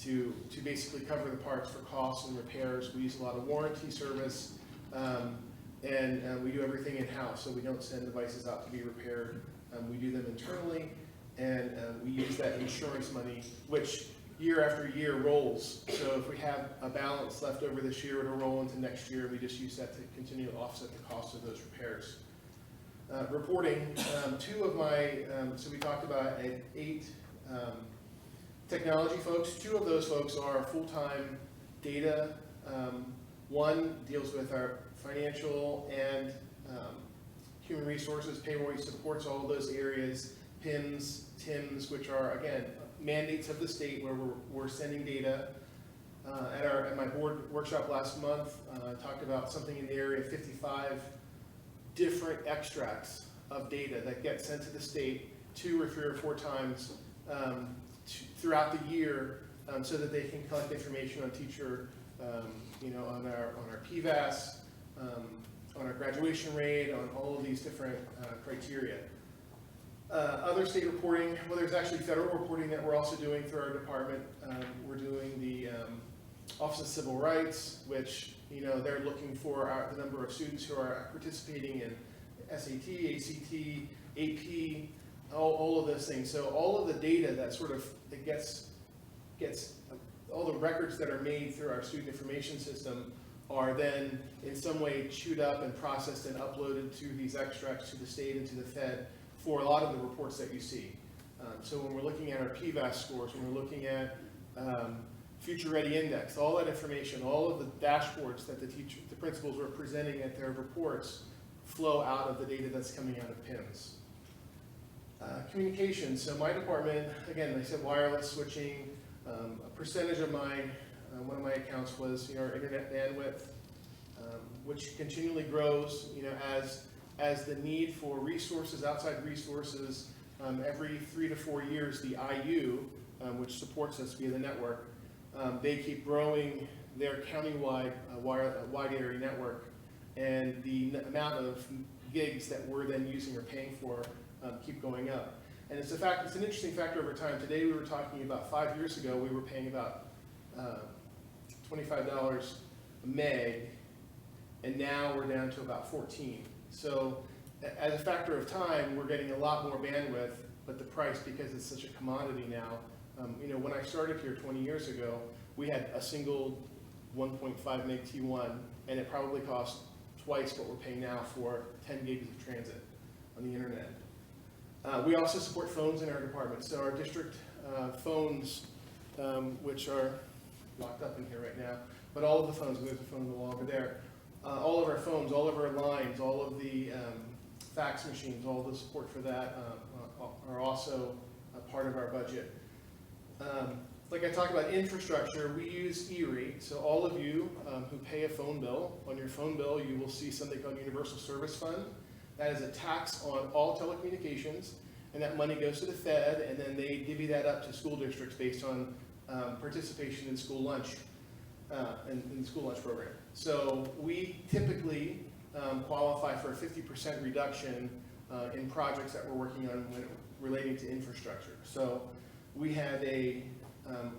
to basically cover the parts for costs and repairs. We use a lot of warranty service, and we do everything in-house, so we don't send devices out to be repaired. We do them internally, and we use that insurance money, which year after year rolls. So if we have a balance left over this year, it'll roll into next year. We just use that to continue to offset the cost of those repairs. Reporting, 2 of my, so we talked about 8 technology folks. 2 of those folks are full-time data. One deals with our financial and human resources, payroll, he supports all of those areas, PIMS, TIMS, which are, again, mandates of the state where we're sending data. At my board workshop last month, talked about something in the area of 55 different extracts of data that get sent to the state 2 or 3 or 4 times throughout the year, so that they can collect information on teacher, on our PVAS, on our graduation rate, on all of these different criteria. Other state reporting, well, there's actually federal reporting that we're also doing through our department. We're doing the Office of Civil Rights, which, they're looking for the number of students who are participating in SAT, ACT, AP, all of those things. So all of the data that it gets all the records that are made through our student information system are then in some way chewed up and processed and uploaded to these extracts to the state and to the Fed for a lot of the reports that you see. So when we're looking at our PVAS scores, when we're looking at Future Ready Index, all that information, all of the dashboards that the principals were presenting at their reports flow out of the data that's coming out of PIMS. Communication, so my department, again, I said wireless switching, a percentage of one of my accounts was our internet bandwidth, which continually grows, as the need for resources, outside resources, every 3 to 4 years, the IU, which supports us via the network, they keep growing their countywide wide area network, and the amount of gigs that we're then using or paying for keep going up. And it's an interesting factor over time. Today we were talking about 5 years ago, we were paying about $25 a meg, and now we're down to about 14. So as a factor of time, we're getting a lot more bandwidth, but the price, because it's such a commodity now, when I started here 20 years ago, we had a single 1.5 meg T1, and it probably cost twice what we're paying now for 10 gigs of transit on the internet. We also support phones in our department. So our district phones, which are locked up in here right now, but all of the phones, there's a phone on the wall over there, all of our phones, all of our lines, all of the fax machines, all the support for that are also a part of our budget. Like I talked about infrastructure, we use E-rate. So all of you who pay a phone bill, on your phone bill you will see something called Universal Service Fund. That is a tax on all telecommunications, and that money goes to the Fed, and then they divvy that up to school districts based on participation in school lunch, in the school lunch program. So we typically qualify for a 50% reduction in projects that we're working on relating to infrastructure. So we have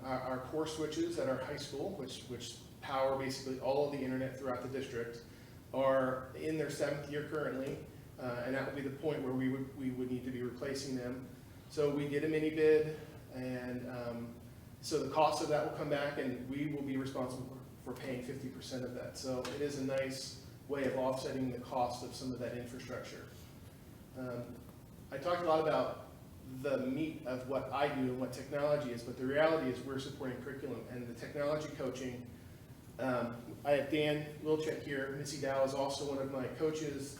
our core switches at our high school, which power basically all of the internet throughout the district, are in their 7th year currently, and that would be the point where we would need to be replacing them. So we did a mini bid, and so the cost of that will come back, and we will be responsible for paying 50% of that. So it is a nice way of offsetting the cost of some of that infrastructure. I talked a lot about the meat of what I do and what technology is, but the reality is we're supporting curriculum and the technology coaching. I have Dan Wilczek here. Missy Dow is also one of my coaches.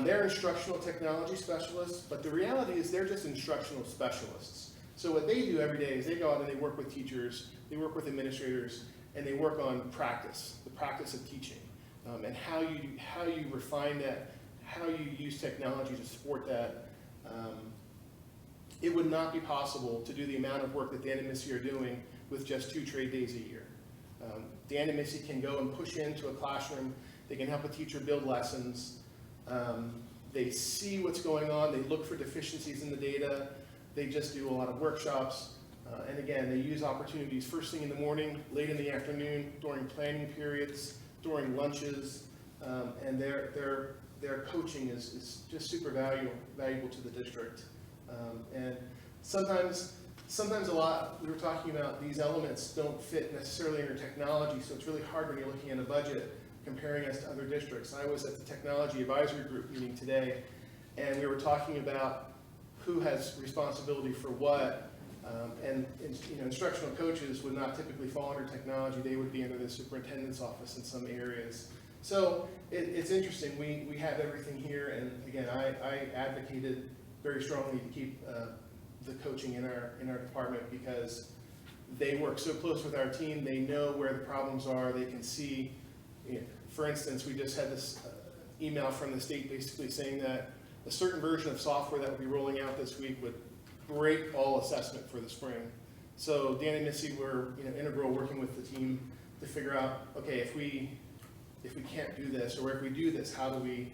They're instructional technology specialists, but the reality is they're just instructional specialists. So what they do every day is they go out and they work with teachers, they work with administrators, and they work on practice, the practice of teaching, and how you refine that, how you use technology to support that. It would not be possible to do the amount of work that Dan and Missy are doing with just 2 trade days a year. Dan and Missy can go and push into a classroom, they can help a teacher build lessons, they see what's going on, they look for deficiencies in the data, they just do a lot of workshops, and again, they use opportunities first thing in the morning, late in the afternoon, during planning periods, during lunches, and their coaching is just super valuable to the district. And sometimes a lot, we were talking about these elements don't fit necessarily in your technology, so it's really hard when you're looking at a budget comparing us to other districts. I was at the Technology Advisory Group meeting today, and we were talking about who has responsibility for what, and instructional coaches would not typically fall under technology. They would be under the superintendent's office in some areas. So it's interesting, we have everything here, and again, I advocated very strongly to keep the coaching in our department because they work so close with our team, they know where the problems are, they can see, you know, for instance, we just had this email from the state basically saying that a certain version of software that will be rolling out this week would break all assessment for the spring. So Dan and Missy were, you know, integral working with the team to figure out, okay, if we can't do this, or if we do this, how do we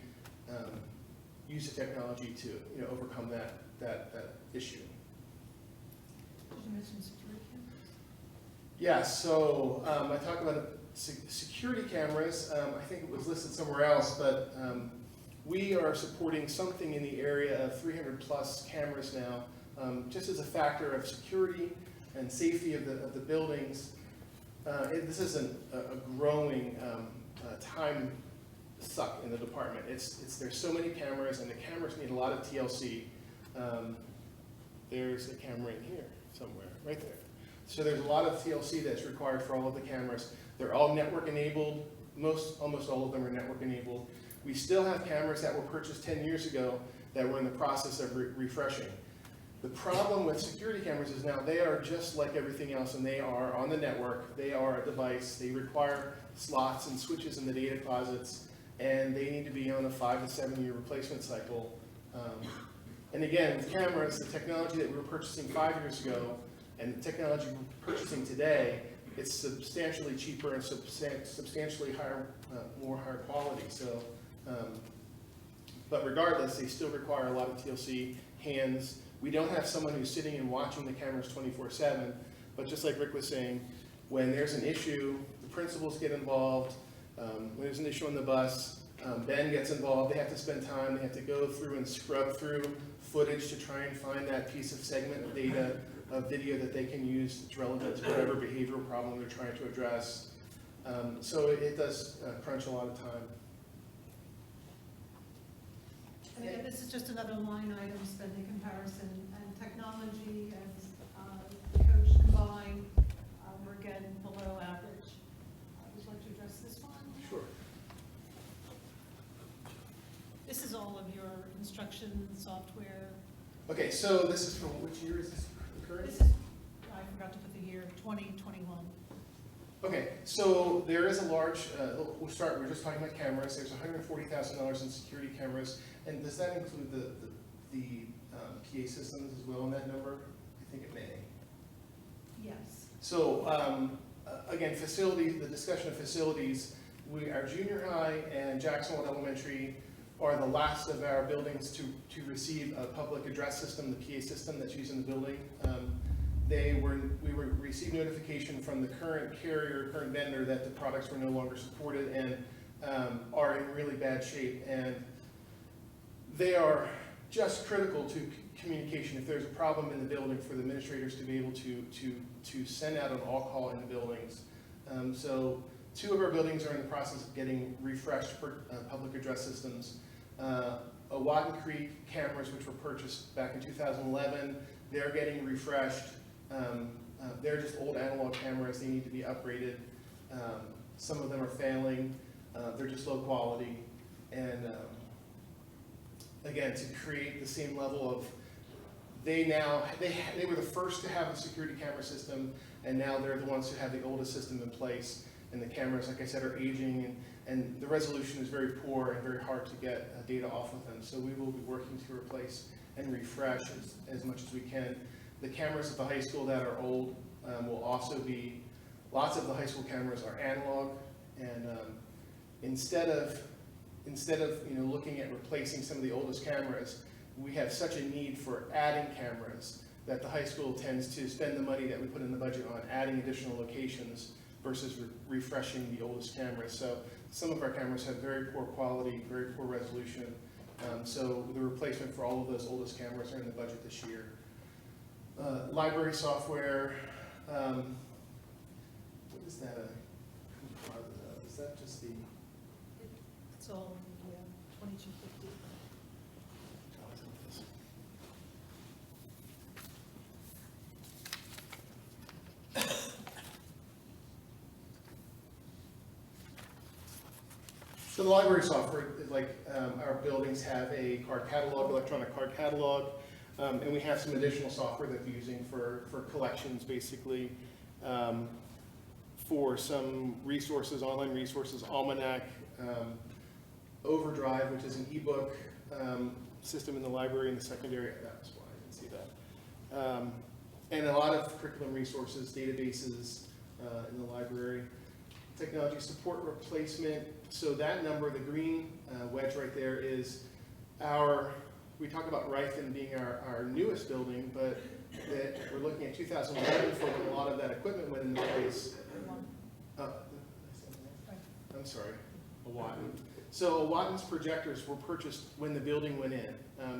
use the technology to, you know, overcome that issue? Did you mention security cameras? Yeah, so I talked about security cameras. I think it was listed somewhere else, but we are supporting something in the area of 300 plus cameras now, just as a factor of security and safety of the buildings. This is a growing time suck in the department. There's so many cameras, and the cameras need a lot of TLC. There's a camera in here somewhere, right there. So there's a lot of TLC that's required for all of the cameras. They're all network enabled. Almost all of them are network enabled. We still have cameras that were purchased 10 years ago that we're in the process of refreshing. The problem with security cameras is now they are just like everything else, and they are on the network. They are a device. They require slots and switches in the data closets, and they need to be on a 5 to 7 year replacement cycle. And again, with cameras, the technology that we were purchasing 5 years ago and the technology we're purchasing today, it's substantially cheaper and substantially higher, higher quality. So, but regardless, they still require a lot of TLC, hands. We don't have someone who's sitting and watching the cameras 24/7, but just like Rick was saying, when there's an issue, the principals get involved. When there's an issue on the bus, Ben gets involved. They have to spend time. They have to go through and scrub through footage to try and find that piece of segment of data, of video that they can use that's relevant to whatever behavioral problem they're trying to address. So it does crunch a lot of time. And again, this is just another line item spending comparison, and technology and coach combined, we're again below average. Would you like to address this one? Sure. This is all of your instruction software. Okay, so this is from which year is this occurring? This is, I forgot to put the year, 2021. Okay, so there is a large, we're just talking about cameras. There's $140,000 in security cameras. And does that include the PA systems as well in that number? I think it may. Yes. So again, facilities, the discussion of facilities, our junior high and Jacksonville Elementary are the last of our buildings to receive a public address system, the PA system that's used in the building. We received notification from the current vendor that the products were no longer supported and are in really bad shape. And they are just critical to communication. If there's a problem in the building, for the administrators to be able to send out an all call in the buildings. So 2 of our buildings are in the process of getting refreshed for public address systems. Owatin Creek cameras, which were purchased back in 2011, they're getting refreshed. They're just old analog cameras. They need to be upgraded. Some of them are failing. They're just low quality. And again, to create the same level of, they were the first to have a security camera system, and now they're the ones who have the oldest system in place. And the cameras, like I said, are aging, and the resolution is very poor and very hard to get data off of them. So we will be working to replace and refresh as much as we can. The cameras at the high school that are old will also be, lots of the high school cameras are analog, and instead of looking at replacing some of the oldest cameras, we have such a need for adding cameras that the high school tends to spend the money that we put in the budget on adding additional locations versus refreshing the oldest cameras. So some of our cameras have very poor quality, very poor resolution. So the replacement for all of those oldest cameras are in the budget this year. Library software, what is that a part of? Is that just the? It's all, yeah, 2250. So the library software, like our buildings have a card catalog, electronic card catalog, and we have some additional software that we're using for collections, basically, for some resources, online resources, Almanac, Overdrive, which is an ebook system in the library, in the secondary. That's why I can see that. And a lot of curriculum resources, databases in the library. Technology support replacement. So that number, the green wedge right there, is we talk about Rifton being our newest building, but we're looking at 2011 for when a lot of that equipment went into place. I'm sorry, Awatton. So Awatton's projectors were purchased when the building went in.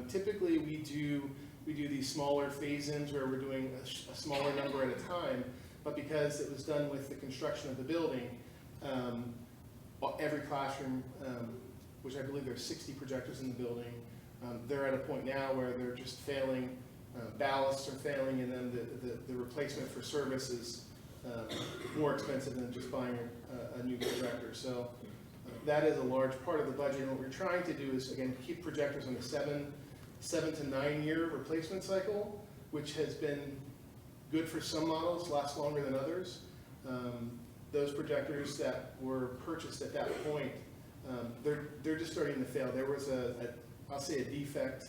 Typically we do these smaller phase-ins where we're doing a smaller number at a time, but because it was done with the construction of the building, every classroom, which I believe there's 60 projectors in the building, they're at a point now where they're just failing, ballasts are failing, and then the replacement for service is more expensive than just buying a new projector. So that is a large part of the budget, and what we're trying to do is, again, keep projectors on the 7 to 9 year replacement cycle, which has been good for some models, lasts longer than others. Those projectors that were purchased at that point, they're just starting to fail. There was I'll say a defect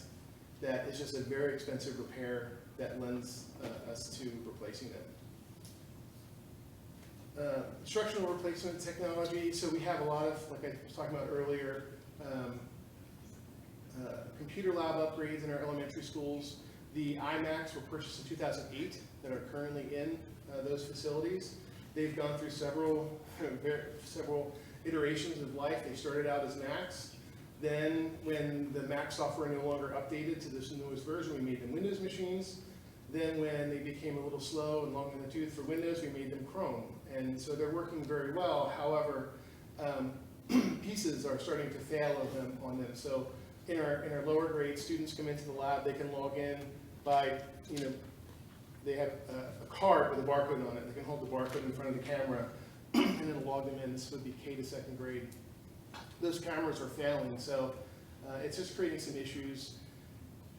that is just a very expensive repair that lends us to replacing them. Instructional replacement technology. So we have a lot of, like I was talking about earlier, computer lab upgrades in our elementary schools. The iMacs were purchased in 2008 that are currently in those facilities. They've gone through several iterations of life. They started out as Macs. Then when the Mac software no longer updated to this newest version, we made them Windows machines. Then when they became a little slow and long in the tooth for Windows, we made them Chrome. And so they're working very well. However, pieces are starting to fail on them. So in our lower grade, students come into the lab, they can log in by, they have a card with a barcode on it. They can hold the barcode in front of the camera and it'll log them in. This would be K to second grade. Those cameras are failing, so it's just creating some issues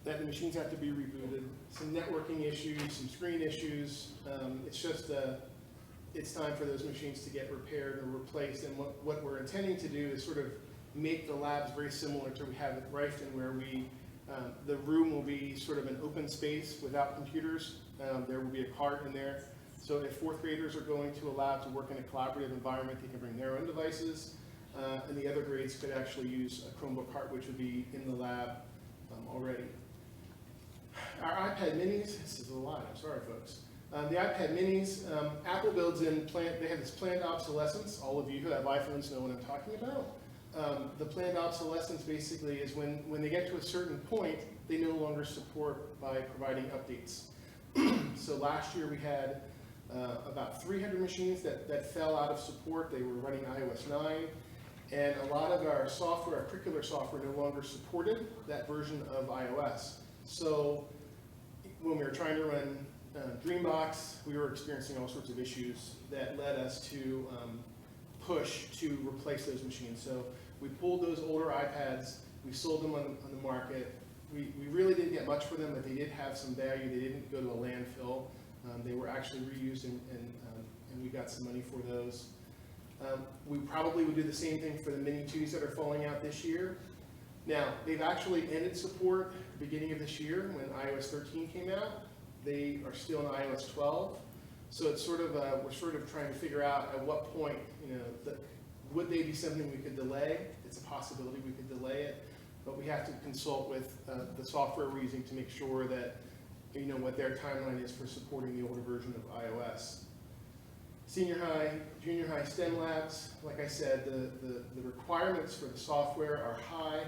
that the machines have to be rebooted, some networking issues, some screen issues. It's time for those machines to get repaired or replaced, and what we're intending to do is sort of make the labs very similar to what we have at Rifton, where the room will be sort of an open space without computers. There will be a cart in there. So if fourth graders are going to a lab to work in a collaborative environment, they can bring their own devices, and the other grades could actually use a Chromebook cart, which would be in the lab already. Our iPad minis, this is a lot, I'm sorry folks. The iPad minis, Apple builds in, they have this planned obsolescence. All of you who have iPhones know what I'm talking about. The planned obsolescence basically is when they get to a certain point, they no longer support by providing updates. So last year we had about 300 machines that fell out of support. They were running iOS 9, and a lot of our software, our curricular software, no longer supported that version of iOS. So when we were trying to run Dreambox, we were experiencing all sorts of issues that led us to push to replace those machines. So we pulled those older iPads, we sold them on the market. We really didn't get much for them, but they did have some value. They didn't go to a landfill. They were actually reused, and we got some money for those. We probably would do the same thing for the Mini 2s that are falling out this year. Now, they've actually ended support at the beginning of this year when iOS 13 came out. They are still in iOS 12. So it's sort of, we're sort of trying to figure out at what point, would they be something we could delay? It's a possibility we could delay it, but we have to consult with the software we're using to make sure that, what their timeline is for supporting the older version of iOS. Senior high, junior high STEM labs, like I said, the requirements for the software are high.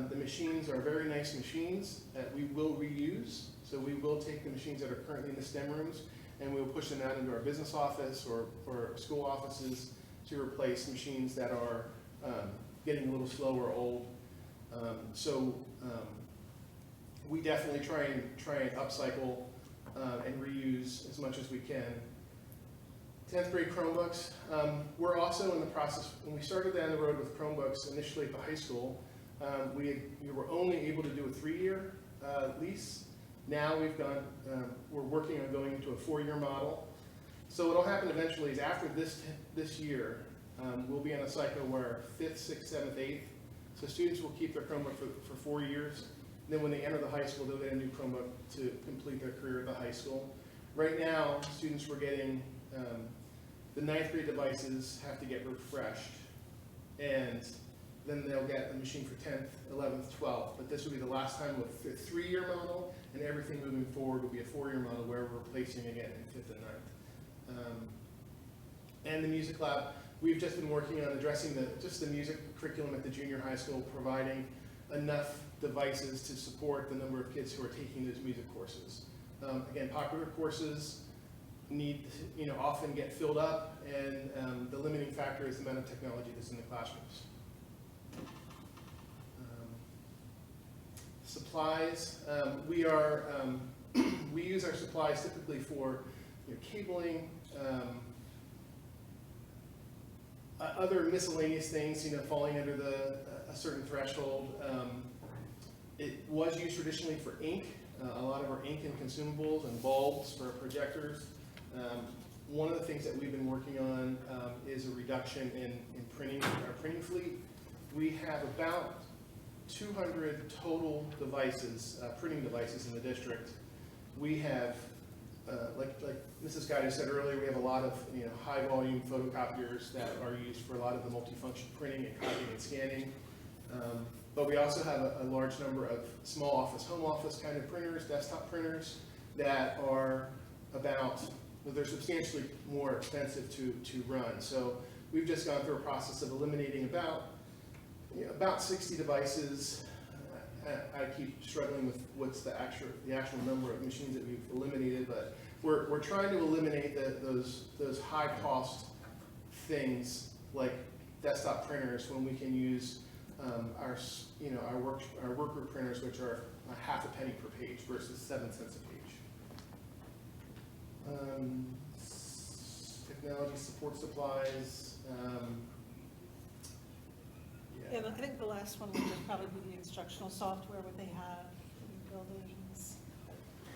The machines are very nice machines that we will reuse. So we will take the machines that are currently in the STEM rooms and we'll push them out into our business office or school offices to replace machines that are getting a little slow or old. We definitely try and upcycle and reuse as much as we can. 10th grade Chromebooks. We're also in the process, when we started down the road with Chromebooks initially at the high school, we were only able to do a 3-year lease. Now we're working on going into a 4-year model. So what'll happen eventually is after this year, we'll be on a cycle where 5th, 6th, 7th, 8th. So students will keep their Chromebook for 4 years. Then when they enter the high school, they'll get a new Chromebook to complete their career at the high school. Right now, students were getting, the 9th grade devices have to get refreshed. And then they'll get a machine for 10th, 11th, 12th. But this will be the last time with a 3-year model, and everything moving forward will be a 4-year model where we're replacing again in 5th and 9th. And the music lab, we've just been working on addressing just the music curriculum at the junior high school, providing enough devices to support the number of kids who are taking those music courses. Again, popular courses often get filled up, and the limiting factor is the amount of technology that's in the classrooms. Supplies, we use our supplies typically for cabling, other miscellaneous things, falling under a certain threshold. It was used traditionally for ink, a lot of our ink and consumables and bulbs for projectors. One of the things that we've been working on is a reduction in printing, our printing fleet. We have about 200 total devices, printing devices in the district. We have, like Mrs. Guido said earlier, we have a lot of high volume photocopiers that are used for a lot of the multifunction printing and copying and scanning. But we also have a large number of small office, home office kind of printers, desktop printers that are they're substantially more expensive to run. So we've just gone through a process of eliminating about 60 devices. I keep struggling with what's the actual number of machines that we've eliminated, but we're trying to eliminate those high cost things like desktop printers when we can use our work group printers, which are half a penny per page versus 7 cents a page. Technology support supplies. Yeah, I think the last one would probably be the instructional software, what they have in buildings.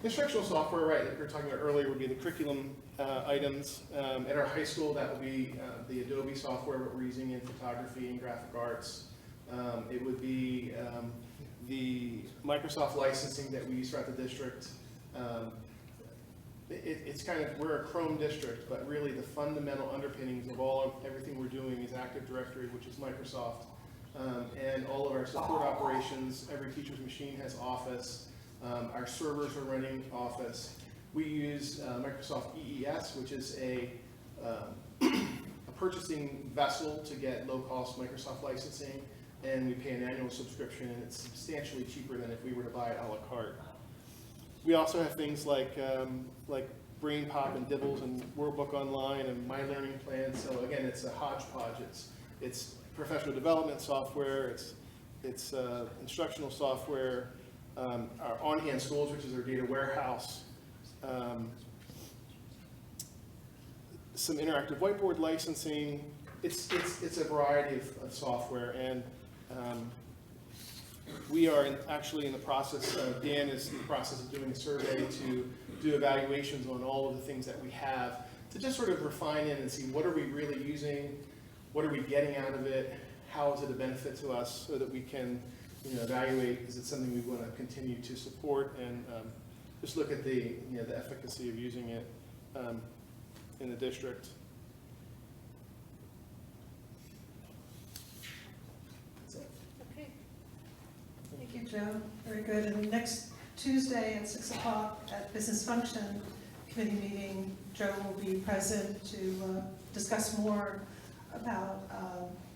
Instructional software, right, like we were talking about earlier, would be the curriculum items. At our high school, that would be the Adobe software that we're using in photography and graphic arts. It would be the Microsoft licensing that we use throughout the district. It's we're a Chrome district, but really the fundamental underpinnings of everything we're doing is Active Directory, which is Microsoft. And all of our support operations, every teacher's machine has Office. Our servers are running Office. We use Microsoft EES, which is a purchasing vessel to get low-cost Microsoft licensing, and we pay an annual subscription, and it's substantially cheaper than if we were to buy it a la carte. We also have things like BrainPop and Dibbles and WorldBook Online and My Learning Plan. So again, it's a hodgepodge. It's professional development software. It's instructional software. Our on-hand schools, which is our data warehouse. Some interactive whiteboard licensing. It's a variety of software, and we are actually in the process, Dan is in the process of doing a survey to do evaluations on all of the things that we have to just sort of refine it and see what are we really using, what are we getting out of it, how is it a benefit to us, so that we can evaluate, is it something we want to continue to support, and just look at the efficacy of using it in the district. Okay. Thank you, Joe. Very good. And next Tuesday at 6 o'clock at Business Function Committee meeting, Joe will be present to discuss more about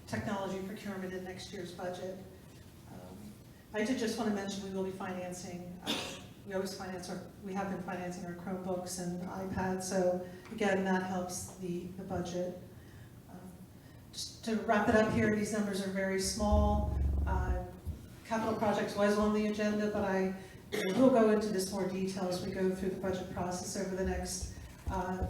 technology procurement in next year's budget. I did just want to mention we will be financing, we have been financing our Chromebooks and iPads, so again, that helps the budget. Just to wrap it up here, these numbers are very small. Capital projects was on the agenda, but I will go into this more detail as we go through the budget process over the next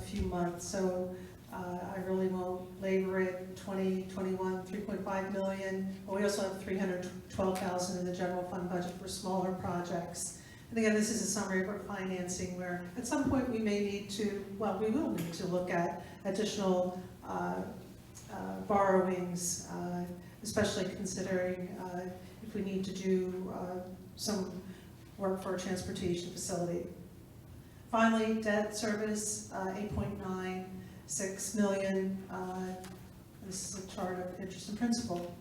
few months. So I really won't labor it. 2021, 3.5 million, but we also have 312,000 in the general fund budget for smaller projects. And again, this is a summary of our financing where at some point we may need to, well, we will need to look at additional borrowings, especially considering if we need to do some work for a transportation facility. Finally, debt service, 8.96 million. This is a chart of interest and principal.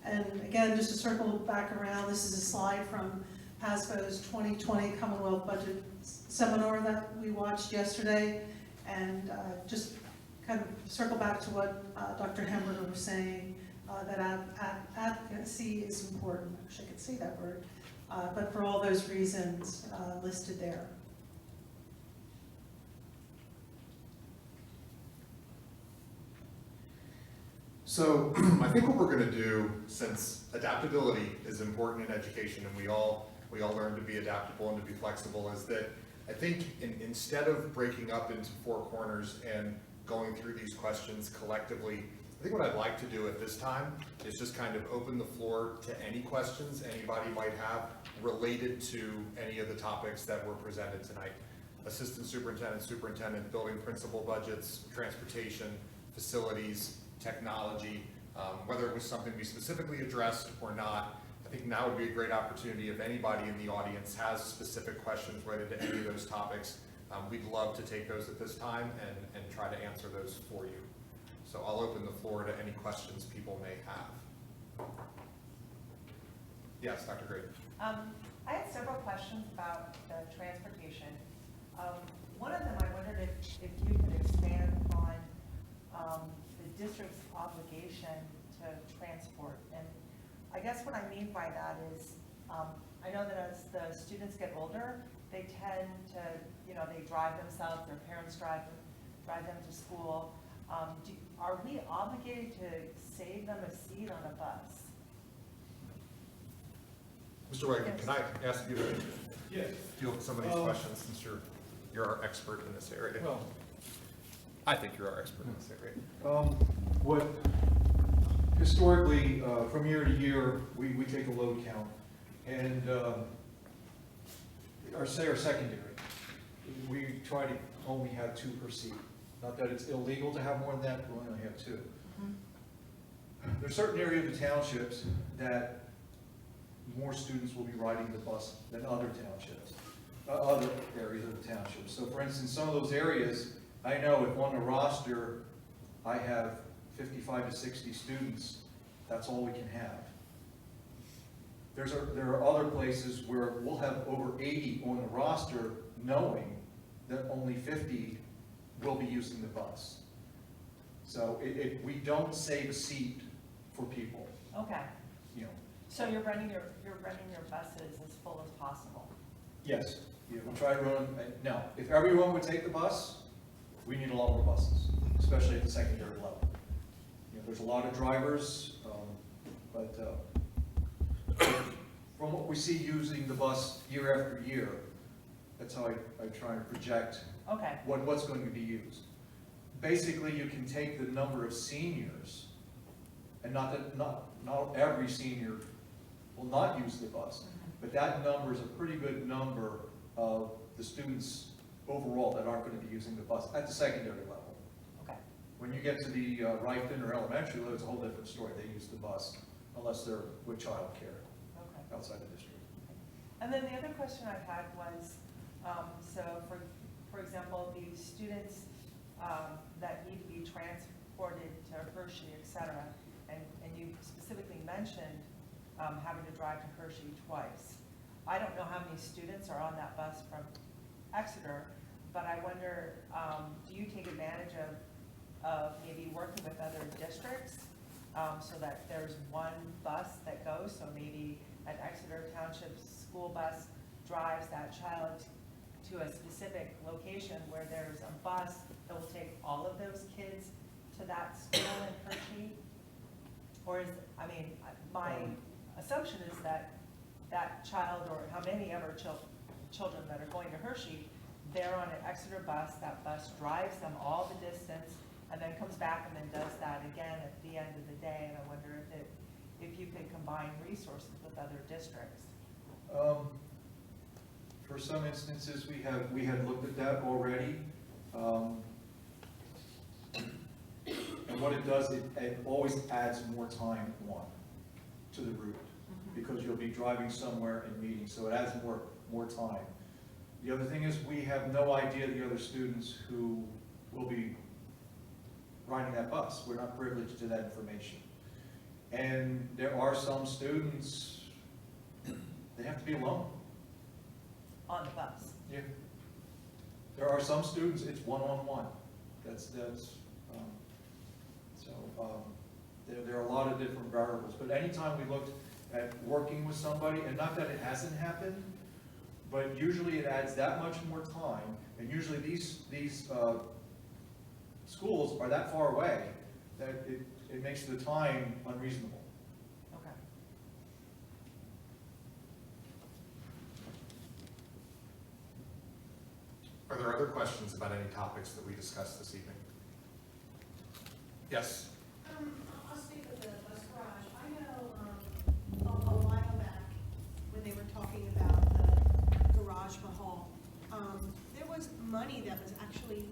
And again, just to circle back around, this is a slide from PASBO's 2020 Commonwealth Budget Seminar that we watched yesterday. And just kind of circle back to what Dr. Hamburger was saying, that advocacy is important. I wish I could say that word. But for all those reasons listed there. So I think what we're going to do, since adaptability is important in education and we all learn to be adaptable and to be flexible, is that I think instead of breaking up into four corners and going through these questions collectively, I think what I'd like to do at this time is just kind of open the floor to any questions anybody might have related to any of the topics that were presented tonight. Assistant superintendent, superintendent, building principal budgets, transportation, facilities, technology, whether it was something we specifically addressed or not. I think now would be a great opportunity if anybody in the audience has specific questions related to any of those topics. We'd love to take those at this time and try to answer those for you. So I'll open the floor to any questions people may have. Yes, Dr. Gray. I had several questions about the transportation. One of them, I wondered if you could expand on the district's obligation to transport. And I guess what I mean by that is, I know that as the students get older, they tend to, they drive themselves, their parents drive them to school. Are we obligated to save them a seat on a bus? Mr. Wagner, can I ask you to Yes. field some of these questions since you're our expert in this area? Well, I think you're our expert in this area. what historically, from year to year, we take a load count, and our secondary, we try to only have 2 per seat. Not that it's illegal to have more than that, but we only have 2. Mm-hmm. There's certain areas of the townships that more students will be riding the bus than other townships, other areas of the township. So for instance, some of those areas, I know if on the roster I have 55 to 60 students, that's all we can have. There are other places where we'll have over 80 on the roster knowing that only 50 will be using the bus. So we don't save a seat for people, Okay, so you're running your buses as full as possible. Yes, yeah, we try to run, now, if everyone would take the bus, we need a lot more buses, especially at the secondary level. There's a lot of drivers, but from what we see using the bus year after year, that's how I try to project Okay, what's going to be used. Basically, you can take the number of seniors, and not every senior will not use the bus, but that number is a pretty good number of the students overall that aren't going to be using the bus at the secondary level. okay. When you get to the Reichten or elementary level, it's a whole different story. They use the bus unless they're with childcare Okay. outside the district. And then the other question I had was, so for example, the students that need to be transported to Hershey, et cetera, and you specifically mentioned having to drive to Hershey twice. I don't know how many students are on that bus from Exeter, but I wonder, do you take advantage of maybe working with other districts so that there's one bus that goes, so maybe an Exeter Township school bus drives that child to a specific location where there's a bus that will take all of those kids to that school in Hershey? Or is, my assumption is that that child, or how many ever children that are going to Hershey, they're on an Exeter bus, that bus drives them all the distance, and then comes back and then does that again at the end of the day, and I wonder if you could combine resources with other districts. For some instances, we had looked at that already. And what it does, it always adds more time to the route, because you'll be driving somewhere and meeting, so it adds more time. The other thing is, we have no idea the other students who will be riding that bus. We're not privileged to that information. And there are some students, they have to be alone. On the bus. Yeah. There are some students, it's one-on-one. There are a lot of different variables, but anytime we looked at working with somebody, and not that it hasn't happened, but usually it adds that much more time, and usually these schools are that far away that it makes the time unreasonable. Okay. Are there other questions about any topics that we discussed this evening? Yes? I'll speak of the bus garage. I know a while back, when they were talking about the garage mahal, there was money that was actually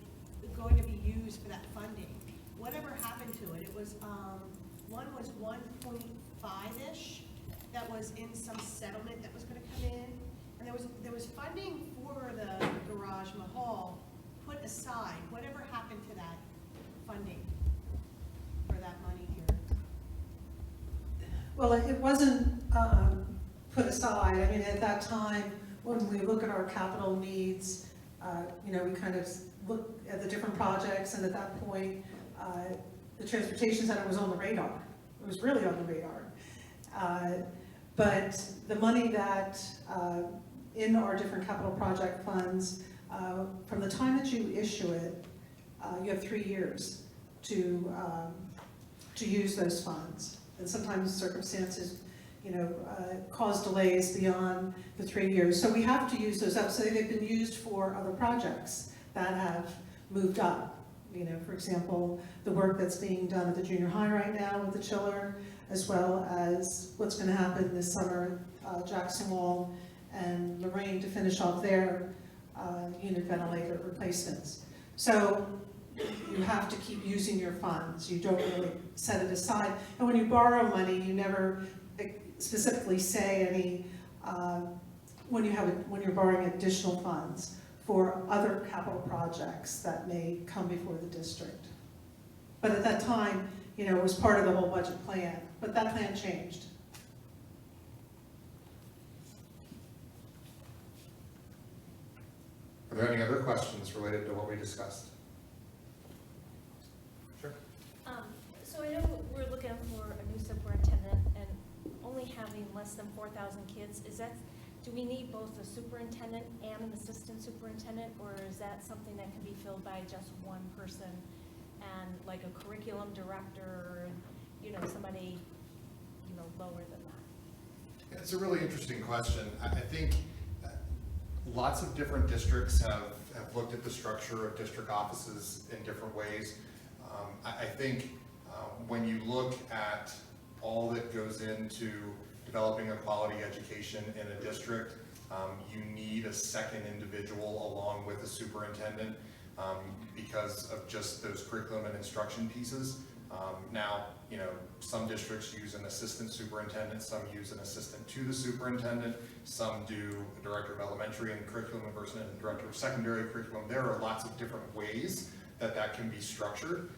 going to be used for that funding. Whatever happened to it? It was, one was 1.5-ish that was in some settlement that was gonna come in. And there was funding for the garage mahal put aside. Whatever happened to that funding for that money here? Well, it wasn't put aside. I mean, at that time, when we look at our capital needs, we kind of look at the different projects, and at that point, the transportation center was on the radar. It was really on the radar. But the money that in our different capital project funds, from the time that you issue it, you have 3 years to use those funds. And sometimes circumstances, cause delays beyond the 3 years. So we have to use those up. So they've been used for other projects that have moved up. For example, the work that's being done at the junior high right now with the chiller, as well as what's going to happen this summer, Jackson Wall and Lorraine to finish off their unit ventilator replacements. So you have to keep using your funds. You don't really set it aside. And when you borrow money, you never specifically say any, when you're borrowing additional funds for other capital projects that may come before the district. But at that time, it was part of the whole budget plan, but that plan changed. Are there any other questions related to what we discussed? Sure. So I know we're looking for a new superintendent and only having less than 4,000 kids. Do we need both a superintendent and an assistant superintendent, or is that something that can be filled by just one person and like a curriculum director, somebody, lower than that? It's a really interesting question. I think lots of different districts have looked at the structure of district offices in different ways. I think when you look at all that goes into developing a quality education in a district, you need a second individual along with a superintendent because of just those curriculum and instruction pieces. Now, some districts use an assistant superintendent, some use an assistant to the superintendent, some do a director of elementary and curriculum and a director of secondary curriculum. There are lots of different ways that can be structured.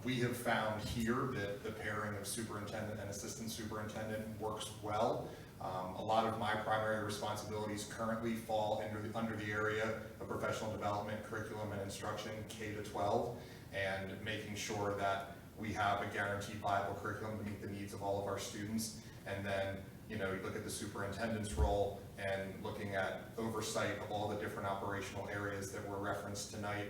We have found here that the pairing of superintendent and assistant superintendent works well. A lot of my primary responsibilities currently fall under the area of professional development, curriculum and instruction, K-12, and making sure that we have a guaranteed viable curriculum to meet the needs of all of our students. And then, you look at the superintendent's role and looking at oversight of all the different operational areas that were referenced tonight,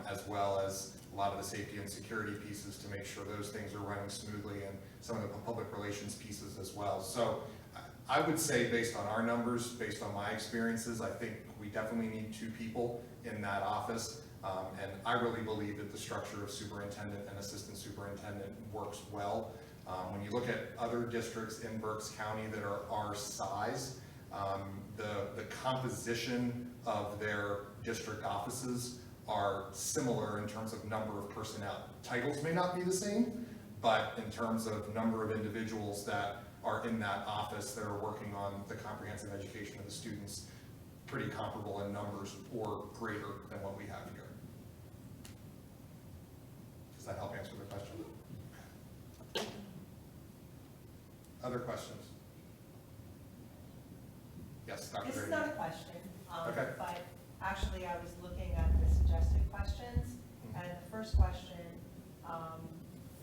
as well as a lot of the safety and security pieces to make sure those things are running smoothly, and some of the public relations pieces as well. So I would say based on our numbers, based on my experiences, I think we definitely need 2 people in that office. And I really believe that the structure of superintendent and assistant superintendent works well. When you look at other districts in Berks County that are our size, the composition of their district offices are similar in terms of number of personnel. Titles may not be the same, but in terms of number of individuals that are in that office that are working on the comprehensive education of the students, pretty comparable in numbers or greater than what we have here. Does that help answer the question? Other questions? Yes, Dr. This is Grady. not a question, Okay. but actually I was looking at the suggested questions, and the first question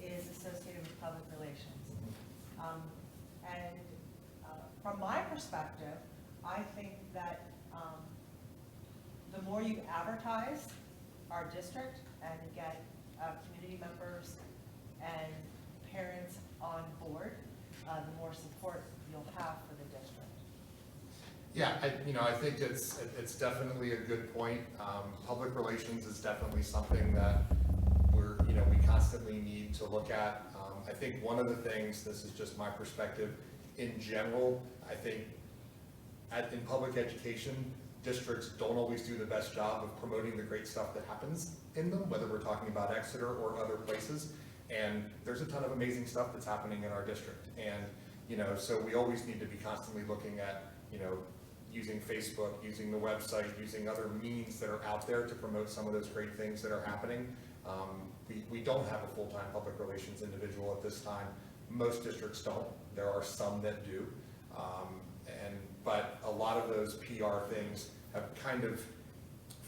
is associated with public relations. And from my perspective, I think that the more you advertise our district and get community members and parents on board, the more support you'll have for the district. Yeah, I think it's definitely a good point. Public relations is definitely something that we constantly need to look at. I think one of the things, this is just my perspective, in general, I think in public education, districts don't always do the best job of promoting the great stuff that happens in them, whether we're talking about Exeter or other places. And there's a ton of amazing stuff that's happening in our district. And, so we always need to be constantly looking at, using Facebook, using the website, using other means that are out there to promote some of those great things that are happening. We don't have a full-time public relations individual at this time. Most districts don't. There are some that do. But a lot of those PR things have kind of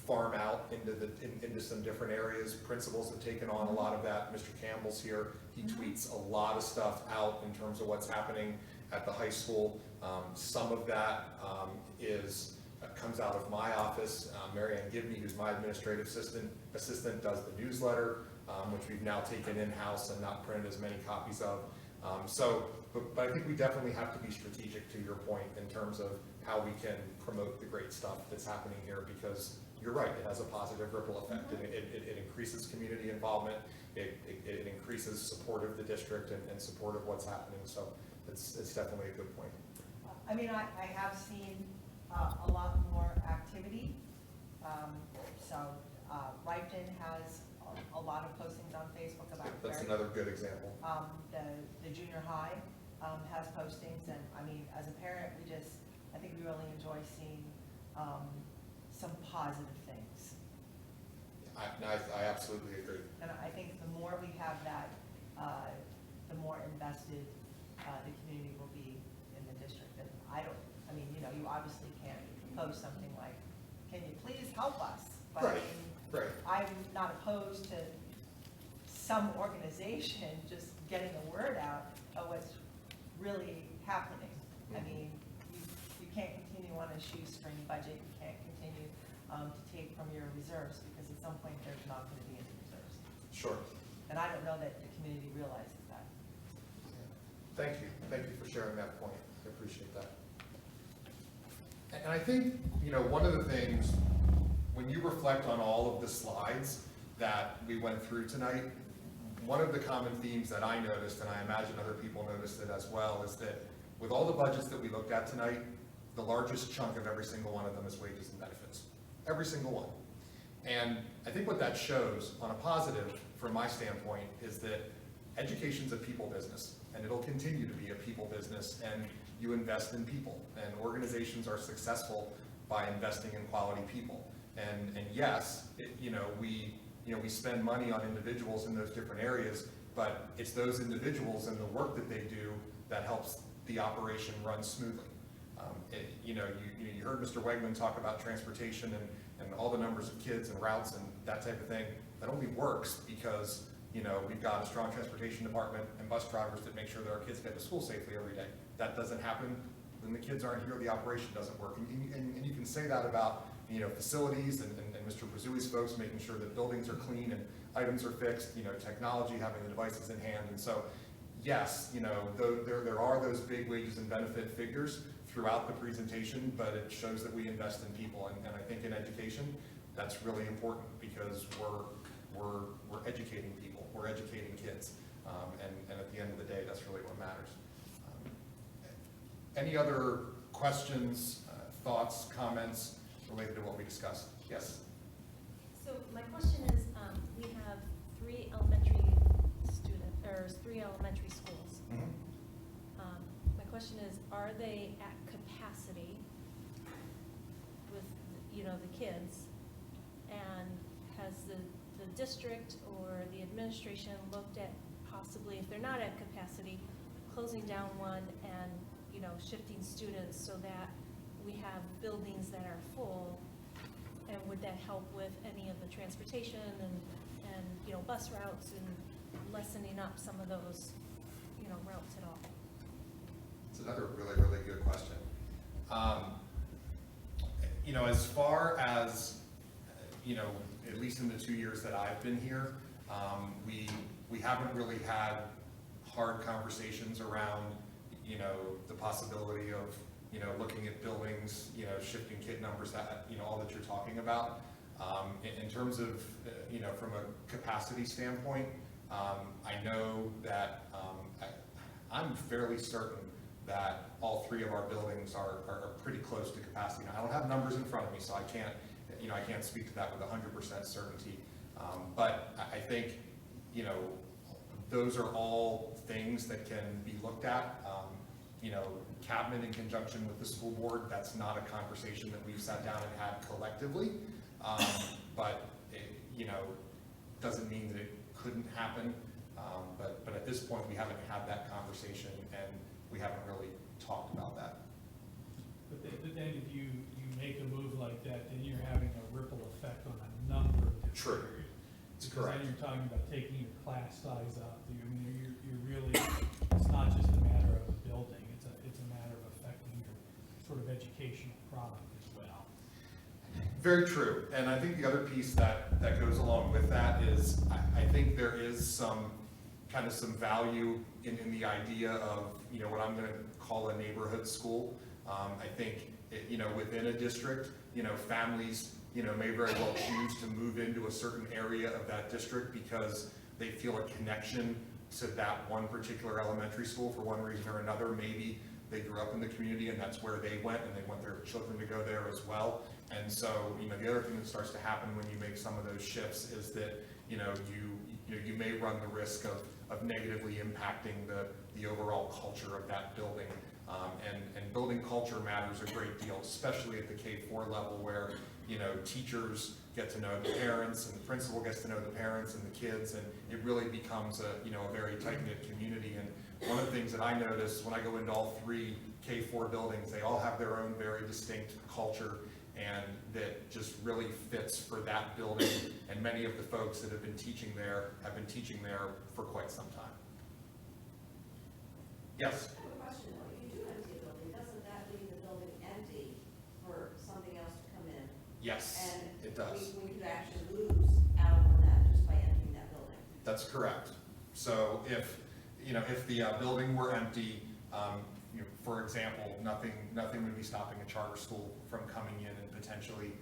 farmed out into some different areas. Principals have taken on a lot of that. Mr. Campbell's here. He tweets a lot of stuff out in terms of what's happening at the high school. Some of that comes out of my office. Mary Ann Gibney, who's my administrative assistant, does the newsletter, which we've now taken in-house and not printed as many copies of. But I think we definitely have to be strategic, to your point, in terms of how we can promote the great stuff that's happening here, because you're right, it has a positive ripple effect. It increases community involvement, it increases support of the district and support of what's happening, so it's definitely a good point. I mean, I have seen a lot more activity. Ripton has a lot of postings on Facebook about That's very, another good example. the junior high has postings, and I mean, as a parent, I think we really enjoy seeing some positive things. I absolutely agree. And I think the more we have that, the more invested the community will be in the district. And you obviously can't post something like, can you please help us? But Right, right. I'm not opposed to some organization just getting the word out of what's really happening. I mean, you can't continue on a shoestring budget. You can't continue to take from your reserves, because at some point there's not going to be any reserves. Sure. And I don't know that the community realizes that. Thank you for sharing that point. I appreciate that. And I think, one of the things, when you reflect on all of the slides that we went through tonight, one of the common themes that I noticed, and I imagine other people noticed it as well, is that with all the budgets that we looked at tonight, the largest chunk of every single one of them is wages and benefits. Every single one. And I think what that shows, on a positive, from my standpoint, is that education's a people business, and it'll continue to be a people business, and you invest in people, and organizations are successful by investing in quality people. And yes, we spend money on individuals in those different areas, but it's those individuals and the work that they do that helps the operation run smoothly. You heard Mr. Wegman talk about transportation and all the numbers of kids and routes and that type of thing. That only works because we've got a strong transportation department and bus drivers that make sure that our kids get to school safely every day. That doesn't happen, then the kids aren't here, the operation doesn't work. And you can say that about facilities and Mr. Brazuli's folks making sure that buildings are clean and items are fixed, technology, having the devices in hand. And so yes, there are those big wages and benefit figures throughout the presentation, but it shows that we invest in people, and I think in education, that's really important because we're educating people, we're educating kids, and at the end of the day, that's really what matters. Any other questions, thoughts, comments related to what we discussed? Yes? So my question is, we have three elementary schools. My question is, are they at capacity with, the kids? And has the district or the administration looked at possibly, if they're not at capacity, closing down one and, shifting students so that we have buildings that are full? And would that help with any of the transportation and bus routes and lessening up some of those, routes at all? It's another really, really good question. As far as, at least in the 2 years that I've been here, we haven't really had hard conversations around, the possibility of, looking at buildings, shifting kid numbers, that, all that you're talking about. In terms of, from a capacity standpoint, I know that I'm fairly certain that all three of our buildings are pretty close to capacity. Now, I don't have numbers in front of me, so I can't speak to that with 100% certainty. But I think, those are all things that can be looked at. Cabinet in conjunction with the school board, that's not a conversation that we've sat down and had collectively. But it, doesn't mean that it couldn't happen. But at this point, we haven't had that conversation, and we haven't really talked about that. But then if you make a move like that, then you're having a ripple effect on a number of different True. areas. It's Because correct. then you're talking about taking your class size up. You're really, it's not just a matter of a building, it's a matter of affecting your sort of educational product as well. Very true. And I think the other piece that goes along with that is I think there is some value in the idea of, what I'm going to call a neighborhood school. I think, within a district, families, may very well choose to move into a certain area of that district because they feel a connection to that one particular elementary school for one reason or another. Maybe they grew up in the community and that's where they went and they want their children to go there as well. And so, the other thing that starts to happen when you make some of those shifts is that, you may run the risk of negatively impacting the overall culture of that building. And building culture matters a great deal, especially at the K-4 level where, teachers get to know the parents and the principal gets to know the parents and the kids, and it really becomes a very tight-knit community. And one of the things that I notice when I go into all three K-4 buildings, they all have their own very distinct culture, and that just really fits for that building. And many of the folks that have been teaching there for quite some time. Yes? I have a question though. If you do empty a building, doesn't that leave the building empty for something else to come in? Yes, it does. And we could actually lose out on that just by emptying that building. That's correct. So if the building were empty, for example, nothing would be stopping a charter school from coming in and potentially,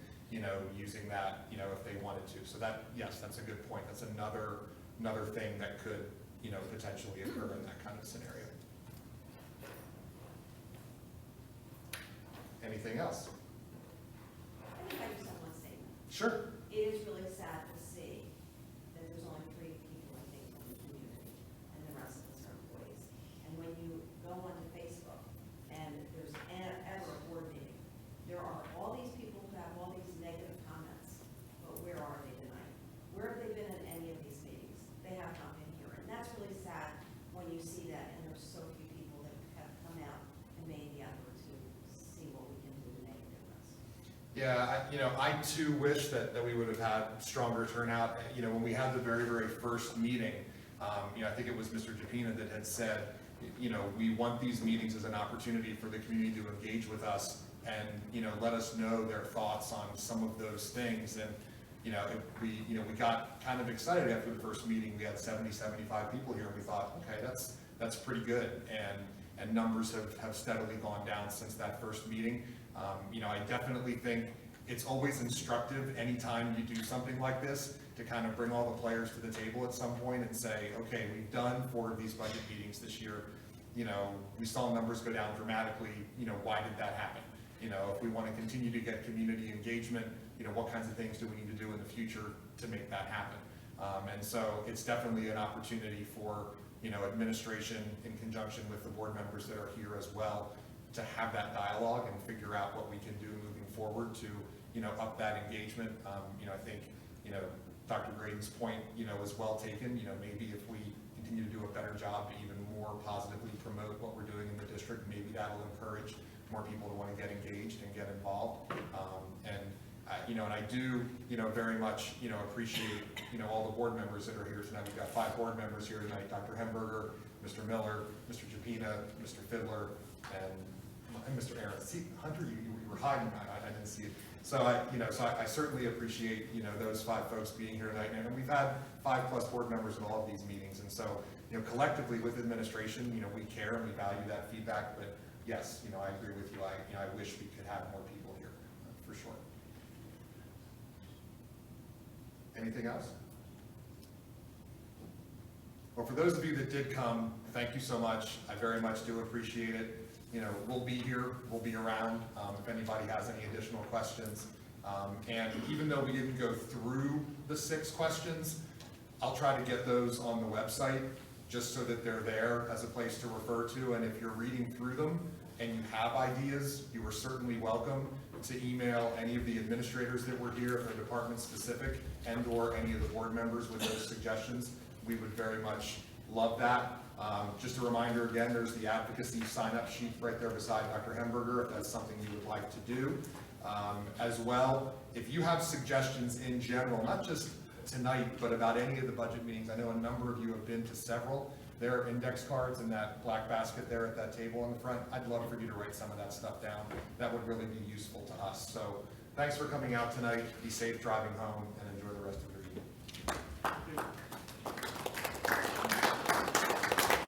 using that, if they wanted to. So yes, that's a good point. That's another thing that could, potentially occur in that kind of scenario. Anything else? I think I just have one statement. Sure. It is really sad to see that there's only 3 people, I think, from the community, and the rest of us are employees. And when you go onto Facebook, and there's ever a board meeting, there are all these people who have all these negative comments, but where are they tonight? Where have they been in any of these meetings? They have not been here, and that's really sad when you see that, and there's so few people that have come out and made the effort to see what we can do to make a difference. Yeah, I too wish that we would have had stronger turnout. When we had the very, very first meeting, I think it was Mr. Japina that had said, we want these meetings as an opportunity for the community to engage with us and, let us know their thoughts on some of those things. And, we got kind of excited after the first meeting. We had 70, 75 people here, and we thought, okay, that's pretty good, and numbers have steadily gone down since that first meeting. You know, I definitely think it's always instructive anytime you do something like this to kind of bring all the players to the table at some point and say, okay, we've done 4 of these budget meetings this year. You know, we saw numbers go down dramatically. You know, why did that happen? You know, if we want to continue to get community engagement, you know, what kinds of things do we need to do in the future to make that happen? And so it's definitely an opportunity for, you know, administration in conjunction with the board members that are here as well to have that dialogue and figure out what we can do moving forward to, you know, up that engagement. You know, I think, you know, Dr. Graydon's point, you know, is well taken. You know, maybe if we continue to do a better job to even more positively promote what we're doing in the district, maybe that'll encourage more people to want to get engaged and get involved. You know, and I do, you know, very much, you know, appreciate, you know, all the board members that are here tonight. We've got 5 board members here tonight: Dr. Hemberger, Mr. Miller, Mr. Japina, Mr. Fiddler, and Mr. Aaron. See, Hunter, you were hiding. I didn't see it. So I certainly appreciate, you know, those 5 folks being here tonight. And we've had 5+ board members in all of these meetings. And so, you know, collectively with administration, you know, we care and we value that feedback. But yes, you know, I agree with you. I wish we could have more people here, for sure. Anything else? Well, for those of you that did come, thank you so much. I very much do appreciate it. You know, we'll be here, we'll be around if anybody has any additional questions. And even though we didn't go through the 6 questions, I'll try to get those on the website just so that they're there as a place to refer to. And if you're reading through them and you have ideas, you are certainly welcome to email any of the administrators that were here if they're department specific, and or any of the board members with those suggestions. We would very much love that. Just a reminder again, there's the advocacy sign-up sheet right there beside Dr. Hemberger if that's something you would like to do. As well, if you have suggestions in general, not just tonight, but about any of the budget meetings, I know a number of you have been to several. There are index cards in that black basket there at that table in the front. I'd love for you to write some of that stuff down. That would really be useful to us. So thanks for coming out tonight. Be safe driving home.